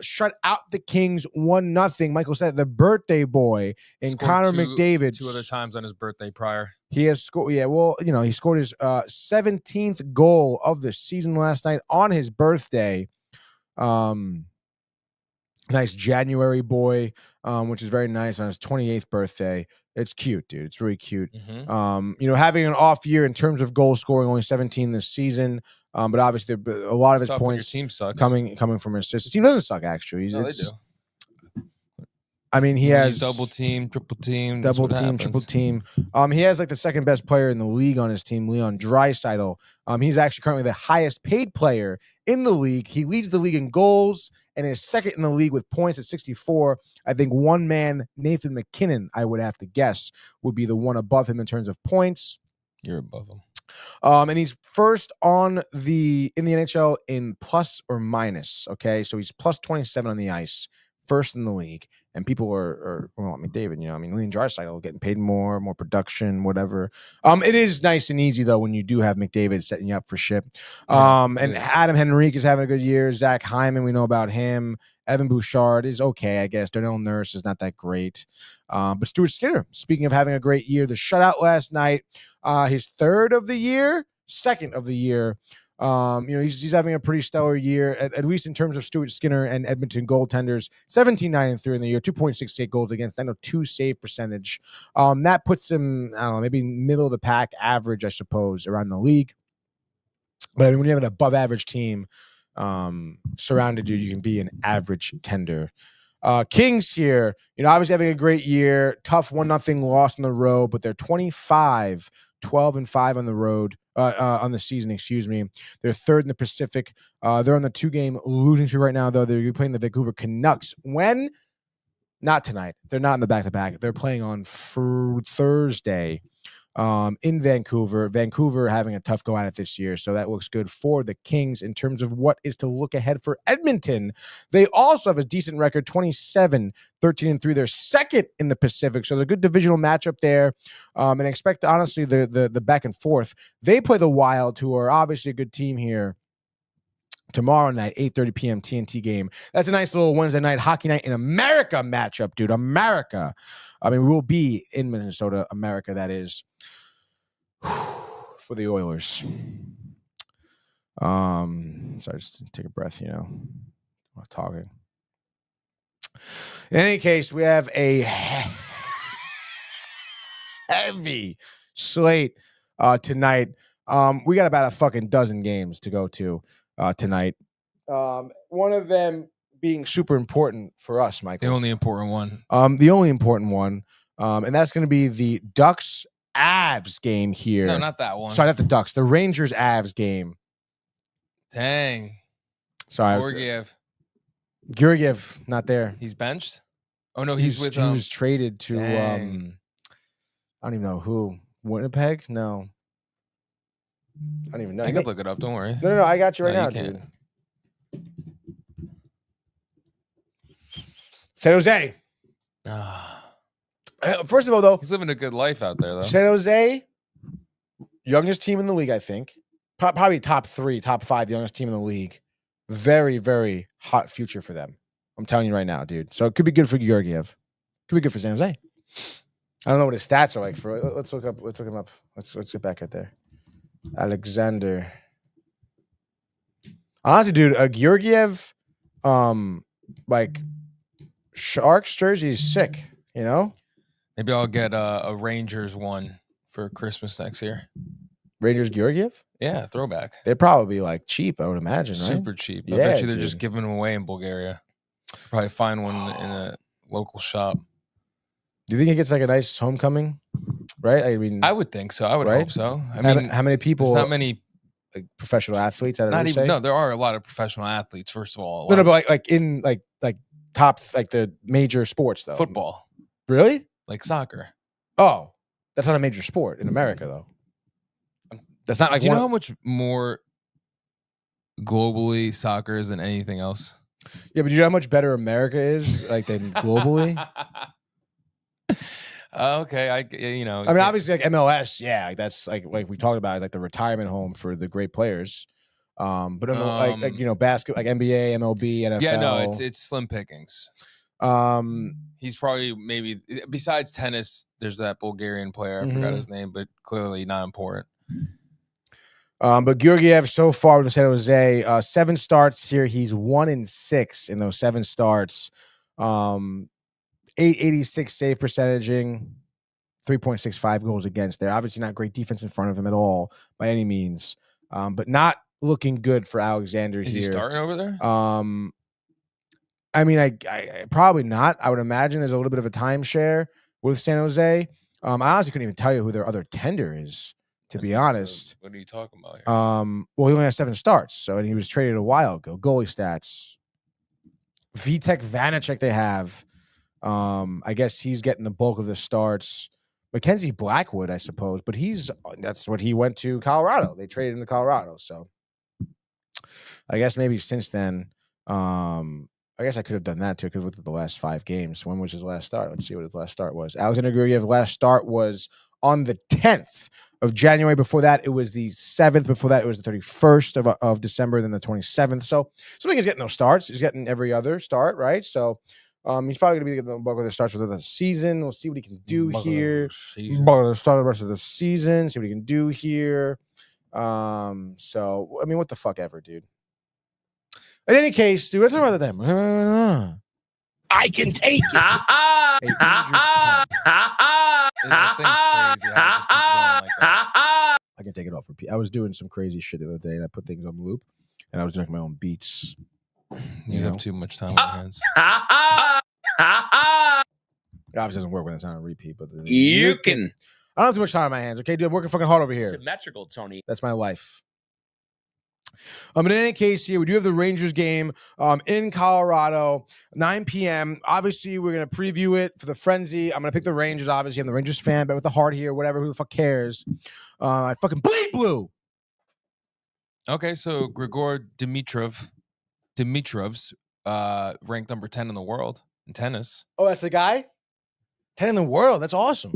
Shut out the Kings 1-0. Michael said the birthday boy and Connor McDavid. 2 other times on his birthday prior. He has scored. Yeah, well, he scored his 17th goal of the season last night on his birthday. Nice January boy, which is very nice on his 28th birthday. It's cute, dude. It's really cute. Mm-hmm. Having an off year in terms of goal scoring, only 17 this season. But obviously, a lot of his points team sucks. coming from assists. His team doesn't suck, actually. No, they do. I mean, he has double team, triple team, triple team. He has like the second best player in the league on his team, Leon Draisaitl. He's actually currently the highest paid player in the league. He leads the league in goals and is second in the league with points at 64. I think one man, Nathan McKinnon, I would have to guess, would be the one above him in terms of points. You're above him. And he's first in the NHL in plus or minus. Okay, so he's plus 27 on the ice, first in the league. And people are well, McDavid, Leon Draisaitl getting paid more production, whatever. It is nice and easy, though, when you do have McDavid setting you up for shit. And Adam Henrique is having a good year. Zach Hyman, we know about him. Evan Bouchard is okay, I guess. Darnell Nurse is not that great. But Stuart Skinner, speaking of having a great year, the shutout last night, his second of the year. He's having a pretty stellar year, at least in terms of Stuart Skinner and Edmonton goaltenders. 17-9-3 in the year, 2.68 goals against, 902 save percentage. That puts him, I don't know, maybe middle of the pack average, I suppose, around the league. But I mean, when you have an above average team surrounded you can be an average tender. Kings here, obviously having a great year. Tough 1-0 loss on the road, but they're 25-12-5 on the road. On the season, excuse me. They're third in the Pacific. They're on the 2-game losing streak right now, though. They're playing the Vancouver Canucks when Not tonight. They're not in the back-to-back. They're playing on Thursday in Vancouver. Vancouver having a tough go at it this year, so that looks good for the Kings in terms of what is to look ahead for Edmonton. They also have a decent record, 27-13-3. They're second in the Pacific, so they're a good divisional matchup there. And expect, honestly, the back and forth. They play the Wild, who are obviously a good team here. Tomorrow night, 8:30 p.m. TNT game. That's a nice little Wednesday night hockey night in America matchup, dude. America. I mean, we'll be in Minnesota, America, that is, for the Oilers. Sorry, just take a breath, while talking. In any case, we have a heavy slate tonight. We got about a fucking dozen games to go to tonight. One of them being super important for us, Michael. The only important one. The only important one. And that's going to be the Ducks-Avs game here. No, not that one. Sorry, not the Ducks. The Rangers-Avs game. Dang. Sorry. Georgiev, not there. He's benched? Oh, no, he was traded to, dang. I don't even know who. Winnipeg? No. I don't even know. I could look it up. Don't worry. No. I got you right No, now, you can't. dude. San Jose. First of all, though, He's living a good life out there, though. San Jose, youngest team in the league, I think. Probably top 5 youngest team in the league. Very, very hot future for them. I'm telling you right now, dude. So it could be good for Georgiev. Could be good for San Jose. I don't know what his stats are like for. Let's look him up. Let's get back out there. Alexander. Honestly, dude, Georgiev, like Sharks jersey is sick. Maybe I'll get a Rangers one for Christmas next year. Rangers Georgiev? Yeah, throwback. They'd probably be like cheap, I would imagine, right? Super cheap. I Yeah, bet you they're dude. just giving them away in Bulgaria. Probably find one in a local shop. Do you think it gets like a nice homecoming? Right? I mean, I would think so. I would Right? hope so. I how, mean, how many people? there's not many. Like professional athletes. Not even. No, there are a lot of professional athletes. First of all, No, but like in like top like the major sports though. football, Really? like soccer. Oh, that's not a major sport in America though. That's not like Do you know one. how much more globally soccer is than anything else? Yeah, but do you know how much better America is like than globally? Okay, I I mean, obviously, like MLS, yeah, like that's like we talked about, like the retirement home for the great players. But like basketball, like NBA, MLB, NFL. yeah, no, it's slim pickings. He's probably maybe besides tennis. There's that Bulgarian player. I forgot his name, but clearly not important. But Georgiev so far with San Jose, 7 starts here. He's 1-6 in those 7 starts. 886 save percentaging, 3.65 goals against. They're obviously not great defense in front of him at all by any means. But not looking good for Alexander Is here. he starting over there? I mean, I probably not. I would imagine there's a little bit of a timeshare with San Jose. I honestly couldn't even tell you who their other tender is, to be honest. So what are you talking about here? Well, he only has 7 starts, and he was traded a while ago. Goalie stats. Vitek Vanacek they have. I guess he's getting the bulk of the starts. Mackenzie Blackwood, I suppose, but that's what he went to Colorado. They traded him to Colorado. So I guess maybe since then, I guess I could have done that too. I could have looked at the last 5 games. When was his last start? Let's see what his last start was. Alexander Georgiev's last start was on the 10th of January. Before that, it was the 7th. Before that, it was the 31st of December, then the 27th. So he's getting those starts. He's getting every other start, right? So he's probably going to be getting the bulk of the starts for the season. We'll see what he can do here. Start the rest of the season. See what he can do here. So I mean, what the fuck ever, dude. In any case, dude, let's talk about them. I can take it. That thing's crazy. How it just keeps going like that. I can take it off for I was doing some crazy shit the other day, and I put things on loop, and I was doing my own beats. You have too much time on your hands. It obviously doesn't work when it's on a repeat, but You can. I don't have too much time on my hands. Okay, dude, I'm working fucking hard over here. Symmetrical, Tony. That's my life. In any case, here we do have the Rangers game in Colorado, 9 p.m. Obviously, we're gonna preview it for the frenzy. I'm gonna pick the Rangers. Obviously, I'm the Rangers fan, but with the heart here, whatever. Who the fuck cares? I fucking bleed blue. Okay, so Grigor Dimitrov's ranked number 10 in the world in tennis. Oh, that's the guy. 10 in the world. That's awesome.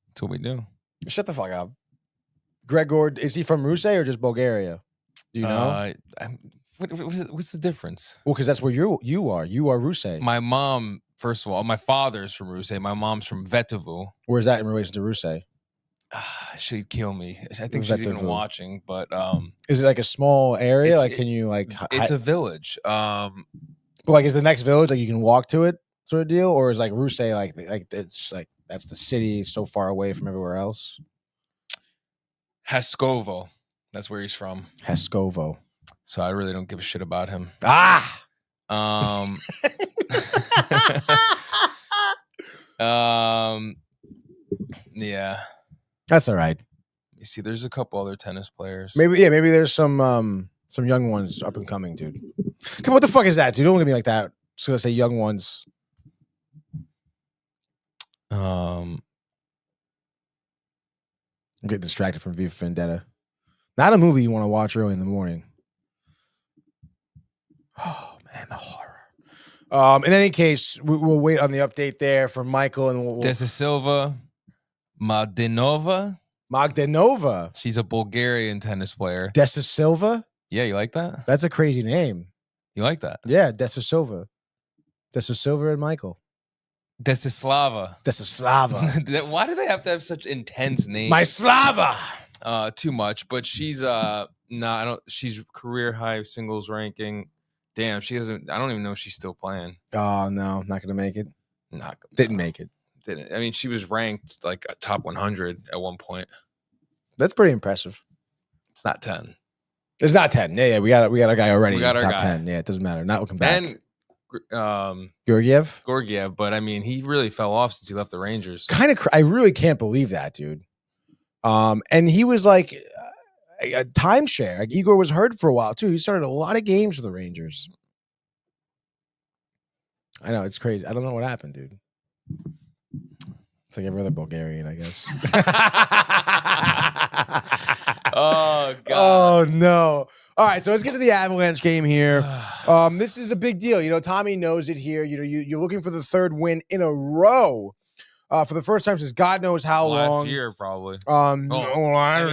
That's what we do. Shut the fuck up. Gregor, is he from Russia or just Bulgaria? Do you know? What's the difference? Well, because that's where you are. You are Russia. My mom, first of all, my father's from Russia. My mom's from Vetovu. Where's that in relation to Russia? She'd kill me. I think she's even watching, but is it like a small area? Like, can you like? It's a village. Like, is the next village like you can walk to it, sort of deal, or is like Russia like it's like that's the city so far away from everywhere else? Haskovo, that's where he's from. Haskovo. So I really don't give a shit about him. Yeah. That's all right. You see, there's a couple other tennis players. Maybe there's some young ones up and coming, dude. Come on, what the fuck is that, dude? Don't look at me like that. Just gonna say young ones. I'm getting distracted from V for Vendetta. Not a movie you want to watch early in the morning. Oh man, the horror. In any case, we'll wait on the update there for Michael and we'll Dessa Silva, Magdanova. She's a Bulgarian tennis player. Dessa Silva. Yeah, you like that? That's a crazy name. You like that? Yeah, Dessa Silva. Dessa Silva and Michael. Desislava. Why do they have to have such intense names? My Slava. Too much, but she's she's career high singles ranking. Damn, she hasn't. I don't even know if she's still playing. Oh no, not gonna make it. Didn't make it. Didn't. I mean, she was ranked like a top 100 at one point. That's pretty impressive. It's not 10. It's not 10. Yeah, we got a guy already. We got our top guy. 10. Yeah, it doesn't matter. Not looking back. And Georgiev, but I mean, he really fell off since he left the Rangers. Kind of. I really can't believe that, dude. And he was like a timeshare. Like Igor was hurt for a while too. He started a lot of games for the Rangers. I know it's crazy. I don't know what happened, dude. It's like every other Bulgarian, I guess. Oh God. Oh no. All right, so let's get to the Avalanche game here. This is a big deal. You know, Tommy knows it here. You know, you're looking for the third win in a row. For the first time since God knows how long. Last year, probably. Like last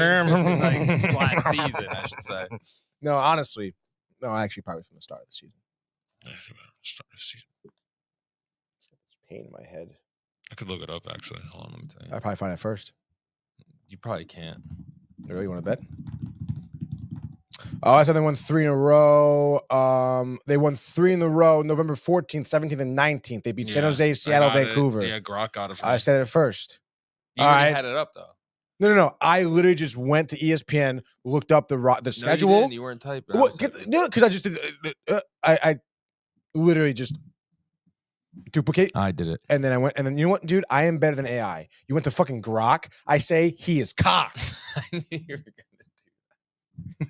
season, I should say. No, honestly. No, actually, probably from the start of the season. Pain in my head. I could look it up, actually. Hold on, let me tell you. I'll probably find it first. You probably can't. Really, you want to bet? Oh, I said they won 3 in a row. They won 3 in a row, November 14th, 17th, and 19th. They beat San Jose, Seattle, Vancouver. Yeah, Grok got it. I said it first. You already had it up, though. No. I literally just went to ESPN, looked up the schedule. You didn't. You weren't typing. No, because I just did. I literally just duplicate. I did it. And then I went, and then you know what, dude? I am better than AI. You went to fucking Grok. I say he is cock. I knew you were gonna do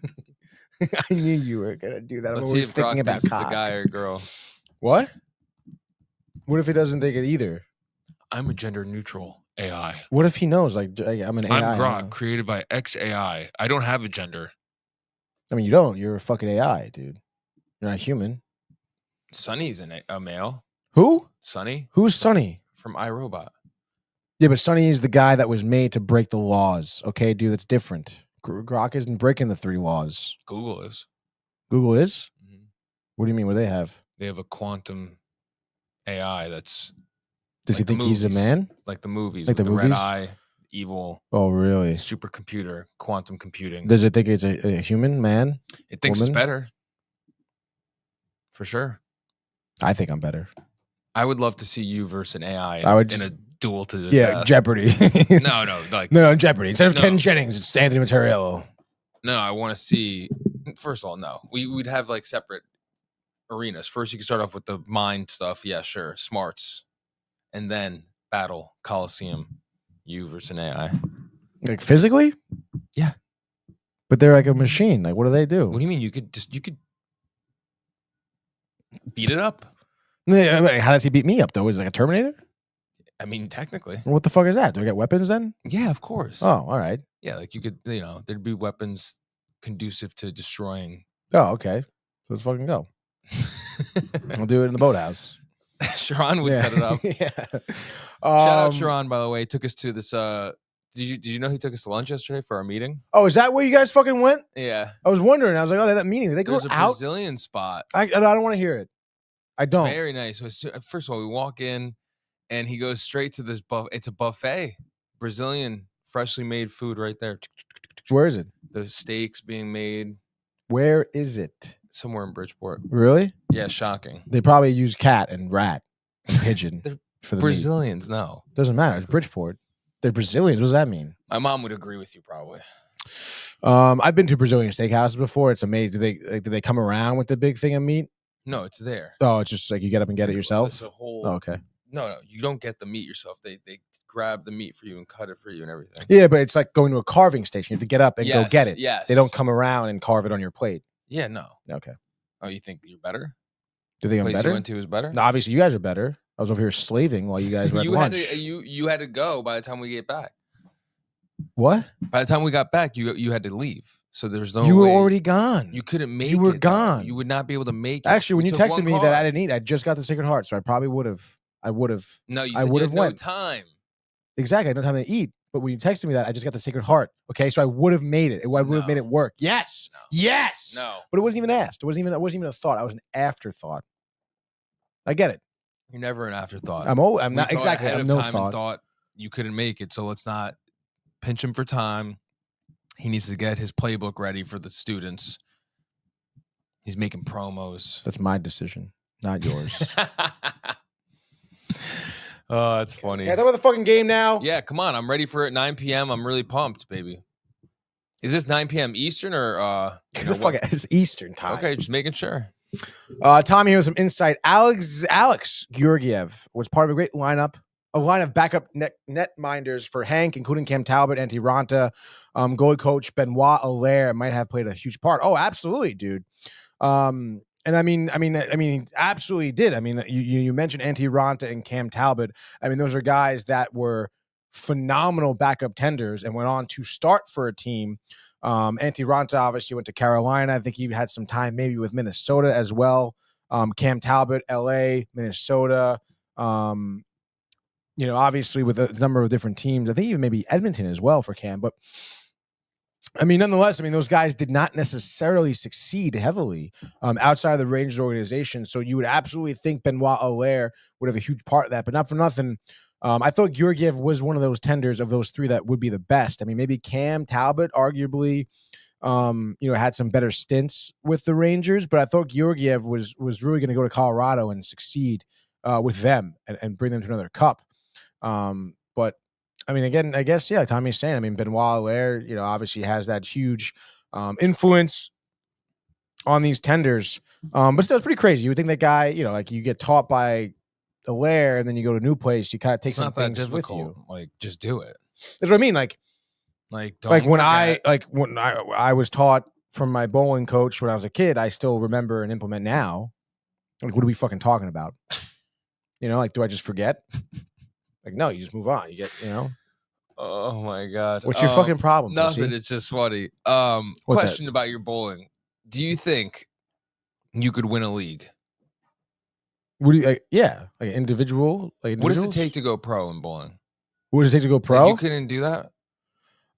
that. I knew you were gonna do that. Let's I'm always thinking about it's cock. a guy or a girl. What? What if he doesn't think it either? I'm a gender neutral AI. What if he knows? Like I'm an AI. I'm Grok, created by XAI. I don't have a gender. I mean, you don't. You're a fucking AI, dude. You're not human. Sonny's a male. Who? Sonny. Who's Sonny? From iRobot. Yeah, but Sonny is the guy that was made to break the laws. Okay, dude, that's different. Grok isn't breaking the 3 laws. Google is. Google is? Mm-hmm. What do you mean? What do they have? They have a quantum AI that's. Does he think he's a man? Like the movies. Like the movies? Red eye, evil. Oh, really? Supercomputer, quantum computing. Does it think it's a human man? It thinks woman? it's better. For sure. I think I'm better. I would love to see you versus an AI in a duel to the death. Jeopardy. No, Jeopardy. Instead of Ken Jennings, it's Anthony Materiello. No, I want to see. First of all, no, we'd have like separate arenas. First, you can start off with the mind stuff. Yeah, sure, smarts, and then battle Coliseum. You versus an AI. Like physically? Yeah. But they're like a machine. Like, what do they do? What do you mean? You could beat it up. Yeah, how does he beat me up though? Is it like a Terminator? I mean, technically. What the fuck is that? Do I get weapons then? Yeah, of course. Oh, all right. Yeah, like you could, there'd be weapons conducive to destroying. Oh, okay. So let's fucking go. We'll do it in the boathouse. Sharon would set it up. Yeah. Shout out Sharon, by the way. Took us to this. Did you know he took us to lunch yesterday for our meeting? Oh, is that where you guys fucking went? Yeah. I was wondering. I was like, oh, that meeting. Did they go There's a out? Brazilian spot. I don't want to hear it. I don't. Very nice. First of all, we walk in, and he goes straight to this It's a buffet, Brazilian freshly made food right there. Where is it? The steaks being made. Where is it? Somewhere in Bridgeport. Really? Yeah, shocking. They probably use cat and rat and pigeon They're for the Brazilians. meat. No, Doesn't matter. It's Bridgeport. They're Brazilians. What does that mean? my mom would agree with you probably. I've been to Brazilian steakhouses before. It's amazing. Do they come around with the big thing of meat? No, it's there. Oh, it's just like you get up and get it yourself. It's a whole. Oh, okay. No, you don't get the meat yourself. They grab the meat for you and cut it for you and everything. Yeah, but it's like going to a carving station. You have to get up and go get it. Yes. They don't come around and carve it on your plate. Yeah, no. Okay. Oh, you think you're better? Do they think I'm Place better? you went to is better? No, obviously, you guys are better. I was over here slaving while you guys were at lunch. You had to go by the time we get back. What? By the time we got back, you had to leave. So there's no. You were way- already gone. You couldn't make. You were it, though. gone. You would not be able to make it. Actually, when We you took texted one me car. that I didn't eat, I just got the Sacred Heart, so I probably would have. I would have. No, you I said would you have had no went. time. Exactly. I had no time to eat. But when you texted me that, I just got the Sacred Heart. Okay, so I would have made it. I would have made it work. Yes. No. Yes. No, But it wasn't even asked. It wasn't even a thought. I was an afterthought. I get it. you're never an afterthought. I'm We not thought exactly. ahead I'm of no time thought. and thought you couldn't make it, so let's not pinch him for time. He needs to get his playbook ready for the students. He's making promos. That's my decision, not yours. Oh, that's funny. Can I talk about the fucking game now? Yeah, come on. I'm ready for it. 9 p.m. I'm really pumped, baby. Is this 9 p.m. Eastern or Get the fuck out. It's Eastern time. Okay, just making sure. Tommy here with some insight. Alex Georgiev was part of a great lineup, a line of backup net minders for Hank, including Cam Talbot, Antti Ranta, goalie coach Benoit Allaire might have played a huge part. Oh, absolutely, dude. And I mean, absolutely did. I mean, you mentioned Antti Ranta and Cam Talbot. I mean, those are guys that were phenomenal backup tenders and went on to start for a team. Antti Ranta obviously went to Carolina. I think he had some time maybe with Minnesota as well. Cam Talbot, LA, Minnesota. Obviously with a number of different teams. I think even maybe Edmonton as well for Cam. But I mean, nonetheless, those guys did not necessarily succeed heavily outside of the Rangers organization. So you would absolutely think Benoit Allaire would have a huge part of that, but not for nothing. I thought Georgiev was one of those tenders of those three that would be the best. I mean, maybe Cam Talbot arguably, had some better stints with the Rangers, but I thought Georgiev was really going to go to Colorado and succeed with them and bring them to another cup. But I mean, again, I guess, yeah, Tommy's saying, Benoit Allaire, obviously has that huge influence on these tenders. But still, it's pretty crazy. You would think that guy, like you get taught by Allaire and then you go to a new place, you kind of take It's some not that things with difficult. you. Like, just do it. That's what I mean. Like Don't when forget. I was taught from my bowling coach when I was a kid, I still remember and implement now. Like, what are we fucking talking about? Do I just forget? Like, no, you just move on. You get, Oh my god. What's your fucking problem? Nothing. pussy? It's just funny. What Question about your bowling. Do you think you could win a league? What do you? Like an individual. Like, What does it individuals? take to go pro in bowling? What does it take to go Like, pro? you couldn't do that?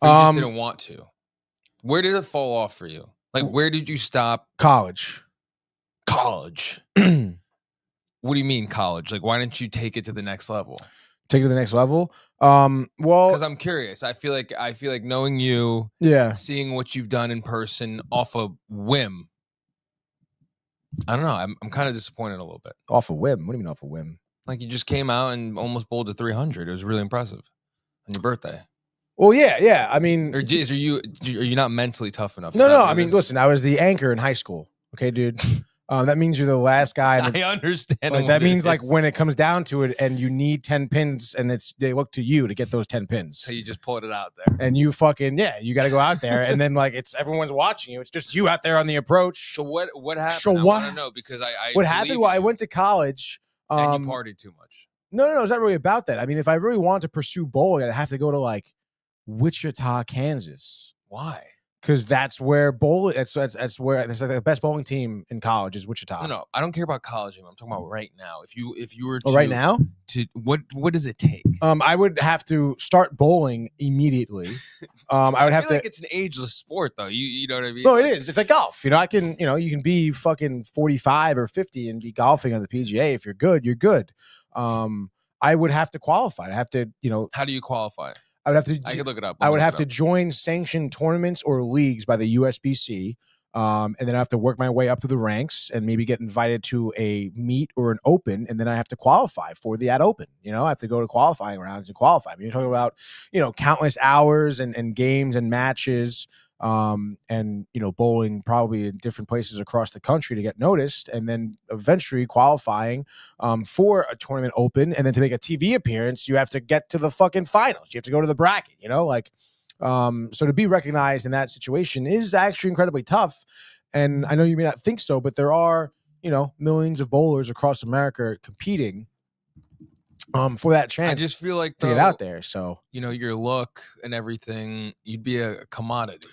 Or you just Um, didn't want to? Where did it fall off for you? Like, where did you stop? College. College. What do you mean college? Like, why didn't you take it to the next level? Take it to the next level. Because Well, I'm curious. I feel like knowing you, yeah. seeing what you've done in person off a whim. I don't know. I'm kind of disappointed a little bit. Off a whim. What do you mean off a whim? Like, you just came out and almost bowled to 300. It was really impressive on your birthday. Well, yeah. I mean, Or are you not mentally tough enough? no. Is that what I it mean, is? listen. I was the anchor in high school. Okay, dude. That means you're the last guy. I understand. Like what that it means like is. when it comes down to it, and you need 10 pins, and they look to you to get those 10 pins. So you just pulled it out there. And you fucking you got to go out there, and then like everyone's watching you. It's just you out there on the approach. So what happened? So I what? want to know because I What happened? Well, I went to college. And you partied too much. No, it's not really about that. I mean, if I really want to pursue bowling, I'd have to go to like Wichita, Kansas. Why? Because that's where bowling. That's where that's like the best bowling team in college is Wichita. No, I don't care about college anymore. I'm talking about right now. If you were to, right now, what does it take? I would have to start bowling immediately. I would have feel to. like it's an ageless sport, though. You know what I mean? No, it is. It's like golf. I can. You can be fucking 45 or 50 and be golfing on the PGA. If you're good, you're good. I would have to qualify. I have to. How do you qualify? I would have to. I could look it up. I would have to join sanctioned tournaments or leagues by the USBC, and then I have to work my way up to the ranks and maybe get invited to a meet or an open, and then I have to qualify for the open. I have to go to qualifying rounds and qualify. I mean, you're talking about countless hours and games and matches, and bowling probably in different places across the country to get noticed, and then eventually qualifying for a tournament open, and then to make a TV appearance you have to get to the fucking finals. You have to go to the bracket, so to be recognized in that situation is actually incredibly tough. And I know you may not think so, but there are millions of bowlers across America competing for that chance. I just feel like to get out there. So your look and everything, you'd be a commodity.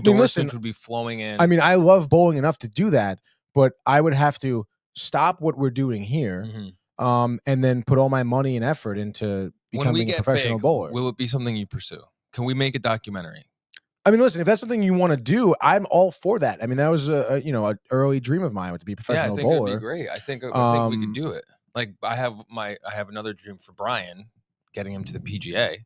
Listen, would be flowing in. I mean, I love bowling enough to do that, but I would have to stop what we're doing here, and then put all my money and effort into becoming a professional bowler. Will it be something you pursue? Can we make a documentary? I mean, listen, if that's something you want to do, I'm all for that. I mean, that was an early dream of mine to be a professional bowler. It'd be great. I think we could do it. Like I have another dream for Brian, getting him to the PGA.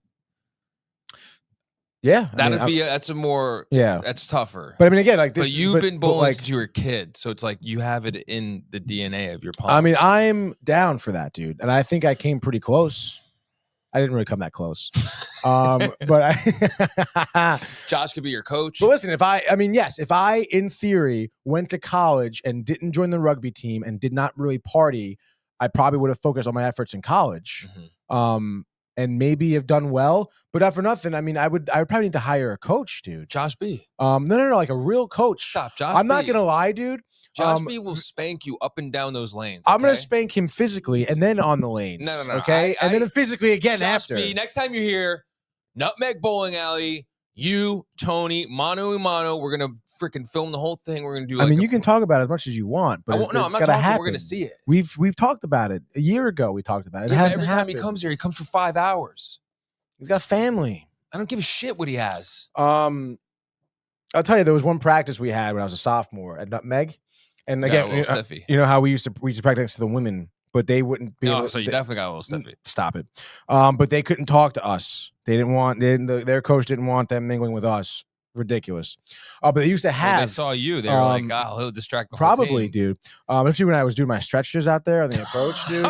Yeah, that's tougher. But I mean, again, like this. But you've been bowling since you were a kid, so it's like you have it in the DNA of your palms. I mean, I'm down for that, dude, and I think I came pretty close. I didn't really come that close, but Josh could be your coach. But listen, if I in theory went to college and didn't join the rugby team and did not really party, I probably would have focused on my efforts in college. And maybe have done well, but not for nothing. I mean, I would probably need to hire a coach, dude. Josh B. No, like a real coach. Stop, Josh. I'm not gonna lie, dude. Josh B will spank you up and down those lanes. I'm gonna spank him physically and then on the lanes. No. Okay, and then physically again Josh after. B, next time you're here, Nutmeg Bowling Alley. You, Tony, mano a mano. We're gonna freaking film the whole thing. We're gonna do. You can talk about it as much as you want, but I'm not talking. Happen. We're gonna see it. We've talked about it a year ago. We talked about it. Every time he comes here, he comes for 5 hours. He's got a family. I don't give a shit what he has. I'll tell you, there was one practice we had when I was a sophomore at Nutmeg, and again, you know how we used to practice to the women, but they wouldn't be. You definitely got a little stiffy. Stop it. But they couldn't talk to us. They didn't want. Their coach didn't want them mingling with us. Ridiculous. But they used to have. They saw you. They were like, "Oh, he'll distract the probably, whole team." Dude. Especially when I was doing my stretches out there on the approach, dude.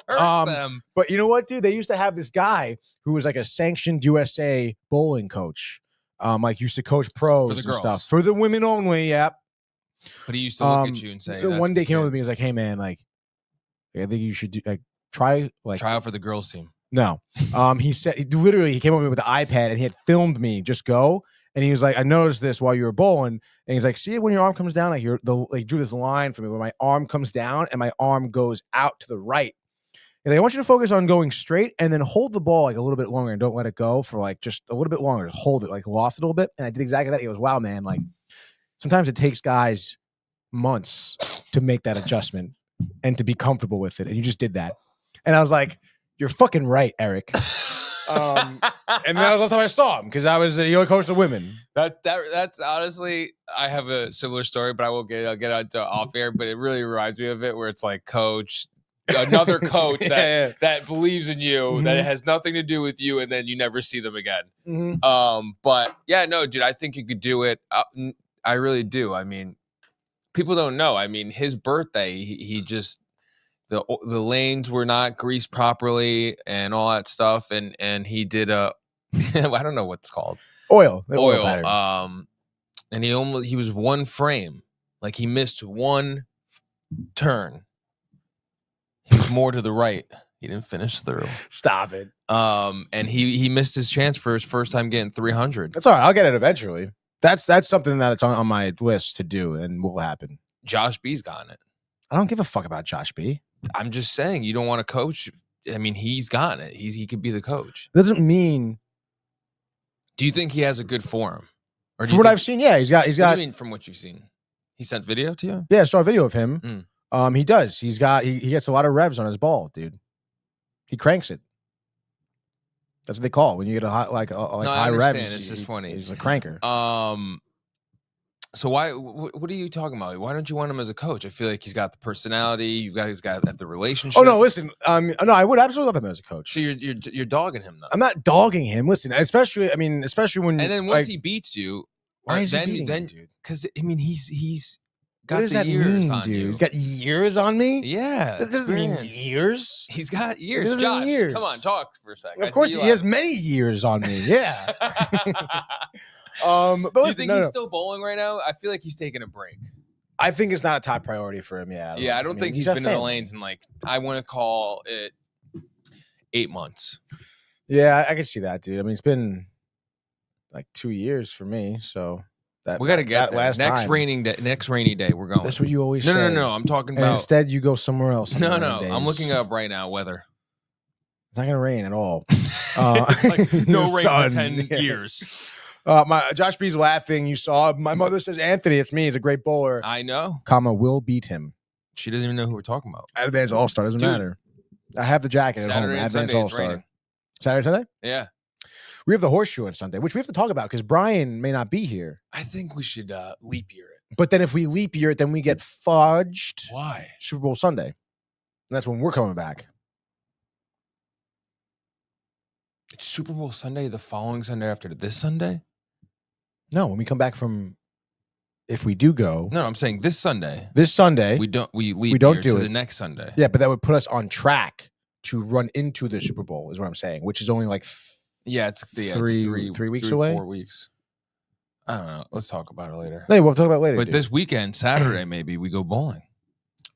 Hurt them. But you know what, dude? They used to have this guy who was like a sanctioned USA bowling coach. Used to coach pros for the and girls. Stuff for the women only. Yep. But he used to look at you and say, one day came over to me and was like, "Hey, man, I think you should try out for the girls team." No. He said he came over with the iPad and he had filmed me just go. And he was like, I noticed this while you were bowling. And he's like, see it when your arm comes down? Like drew this line for me where my arm comes down and my arm goes out to the right. And I want you to focus on going straight and then hold the ball like a little bit longer and don't let it go for like just a little bit longer. Just hold it, like loft it a little bit. And I did exactly that. He goes, wow, man, like sometimes it takes guys months to make that adjustment and to be comfortable with it. And you just did that. And I was like, you're fucking right, Eric. And that was the last time I saw him because I was coach of women. That's honestly, I have a similar story, but I'll get onto off air. But it really reminds me of it, where it's like another coach that believes in you, that it has nothing to do with you, and then you never see them again. But yeah, no, dude, I think you could do it. I really do. I mean, people don't know. I mean, his birthday, he just. The lanes were not greased properly and all that stuff, and he did I don't know what's called oil. And he was one frame Like he missed one turn. He was more to the right. He didn't finish through. Stop it. And he missed his chance for his first time getting 300. That's all right. I'll get it eventually. That's something that's on my list to do and will happen. Josh B's gotten it. I don't give a fuck about Josh B. I'm just saying, you don't want to coach. I mean, he's gotten it. He could be the coach. Doesn't mean. Do you think he has a good form? Or From what I've seen, yeah, he's got. What do you mean from what you've seen? He sent video to you? Yeah, I saw a video of him. He does. He gets a lot of revs on his ball, dude. He cranks it. That's what they call it when you get a hot high revs. It's just funny. He's a cranker. So what are you talking about? Why don't you want him as a coach? I feel like he's got the personality. He's got the relationship. Oh no, listen. No, I would absolutely love him as a coach. So you're dogging him though. I'm not dogging him. Listen, especially when. And then once he beats you, why is he beating him, dude? Because I mean he's got what does the that years mean, on dude? you. He's got years on me. Yeah, that doesn't mean experience. years. He's got years. It doesn't Josh, mean years. Come on, talk for a second. Of course, he has many years on me. Yeah. But do you think he's still bowling right now? I feel like he's taking a break. I think it's not a top priority for him. Yeah. I don't think he's been in the lanes in I want to call it 8 months. Yeah, I can see that, dude. I mean, it's been like 2 years for me, so we got to get that last next time. Next rainy day. We're going. That's what you always say. No. I'm talking and about. Instead, you go somewhere else. No. I'm looking up right now weather. It's not gonna rain at all. It's like no rain for 10 years. My Josh B's laughing. You saw my mother says Anthony. It's me. He's a great bowler. I know. Will beat him. She doesn't even know who we're talking about. Advanced All Star doesn't matter. I have the jacket at home. Advanced All Star. Saturday, Sunday. Yeah. We have the horseshoe on Sunday, which we have to talk about because Brian may not be here. I think we should leap year it. But then if we leap year it, then we get fudged. Why? Super Bowl Sunday. And that's when we're coming back. It's Super Bowl Sunday the following Sunday after this Sunday? No, when we come back from, if we do go. No, I'm saying this Sunday. This Sunday. We don't do the next Sunday. Yeah, but that would put us on track to run into the Super Bowl is what I'm saying, which is only like it's 3 weeks away. 4 weeks. I don't know. Let's talk about it later. No, we'll talk about it later. But dude. This weekend, Saturday, maybe we go bowling.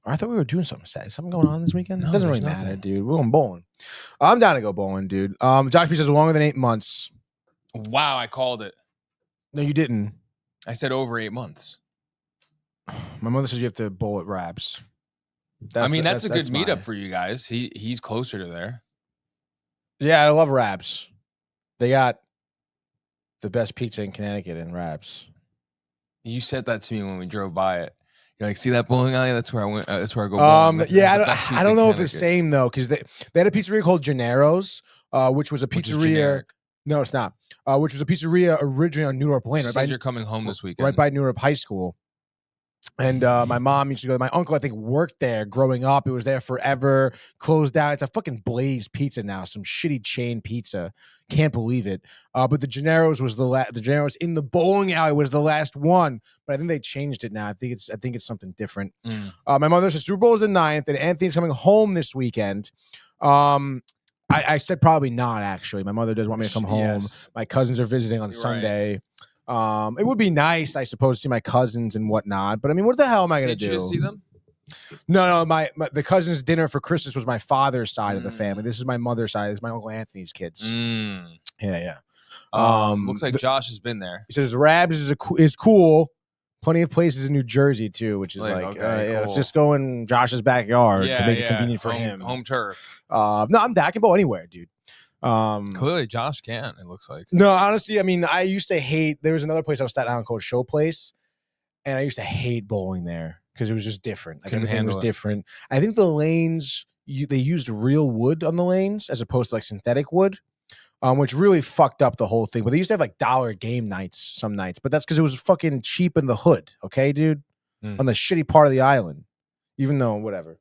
I thought we were doing something Saturday. Something going on this weekend? No, it doesn't really matter, dude. We're going bowling. I'm down to go bowling, dude. Josh B says longer than 8 months. Wow, I called it. No, you didn't. I said over 8 months. My mother says you have to bowl at Raps. That's a good meetup for you guys. He's closer to there. Yeah, I love Raps. They got the best pizza in Connecticut in Raps. You said that to me when we drove by it. You're like, see that bowling alley? That's where I went. That's where I go bowling. I don't know if it's the same though, because they had a pizzeria called Gennaro's, which was a pizzeria. No, it's not. Which was a pizzeria originally on New York Lane. Right, you're coming home this weekend, right by New York High School. And my mom used to go. My uncle, I think, worked there growing up. It was there forever. Closed down. It's a fucking Blaze Pizza now. Some shitty chain pizza. Can't believe it. But the Gennaro's was the Gennaro's in the bowling alley was the last one. But I think they changed it now. I think it's something different. My mother says Super Bowl is the 9th, and Anthony's coming home this weekend. I said probably not actually. My mother does want me to come home. Yes. My cousins are visiting on Sunday. Right. It would be nice, I suppose, to see my cousins and whatnot. But I mean, what the hell am I going to do? Did you see them? No. The cousins' dinner for Christmas was my father's side of the family. This is my mother's side. This is my Uncle Anthony's kids. Yeah. Looks like Josh has been there. He says Rabs is cool. Plenty of places in New Jersey too, which is cool. It's just going Josh's backyard to make it convenient for him. Home turf. No, I can bowl anywhere, dude. Clearly Josh can, it looks like. No, honestly, I mean, I used to hate, there was another place I was Staten Island called Show Place, and I used to hate bowling there because it was just different. Like everything was different. I think the lanes, they used real wood on the lanes as opposed to like synthetic wood, which really fucked up the whole thing. But they used to have like $1 game nights some nights, but that's because it was fucking cheap in the hood. Okay, dude? On the shitty part of the island, even though whatever.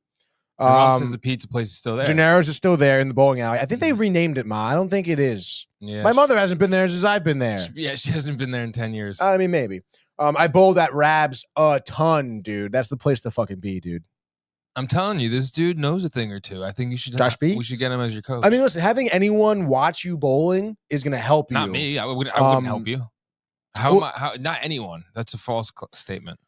Your mom says the pizza place is still there. Gennaro's is still there in the bowling alley. I think they renamed it, Ma. I don't think it is. Yeah, my mother hasn't been there since I've been there. She hasn't been there in 10 years. I mean, maybe. I bowled at Rabs a ton, dude. That's the place to fucking be, dude. I'm telling you, this dude knows a thing or two. I think you should. Josh B? We should get him as your coach. I mean, listen, having anyone watch you bowling is going to help you. Not me. I wouldn't help you. How? Not anyone. That's a false statement.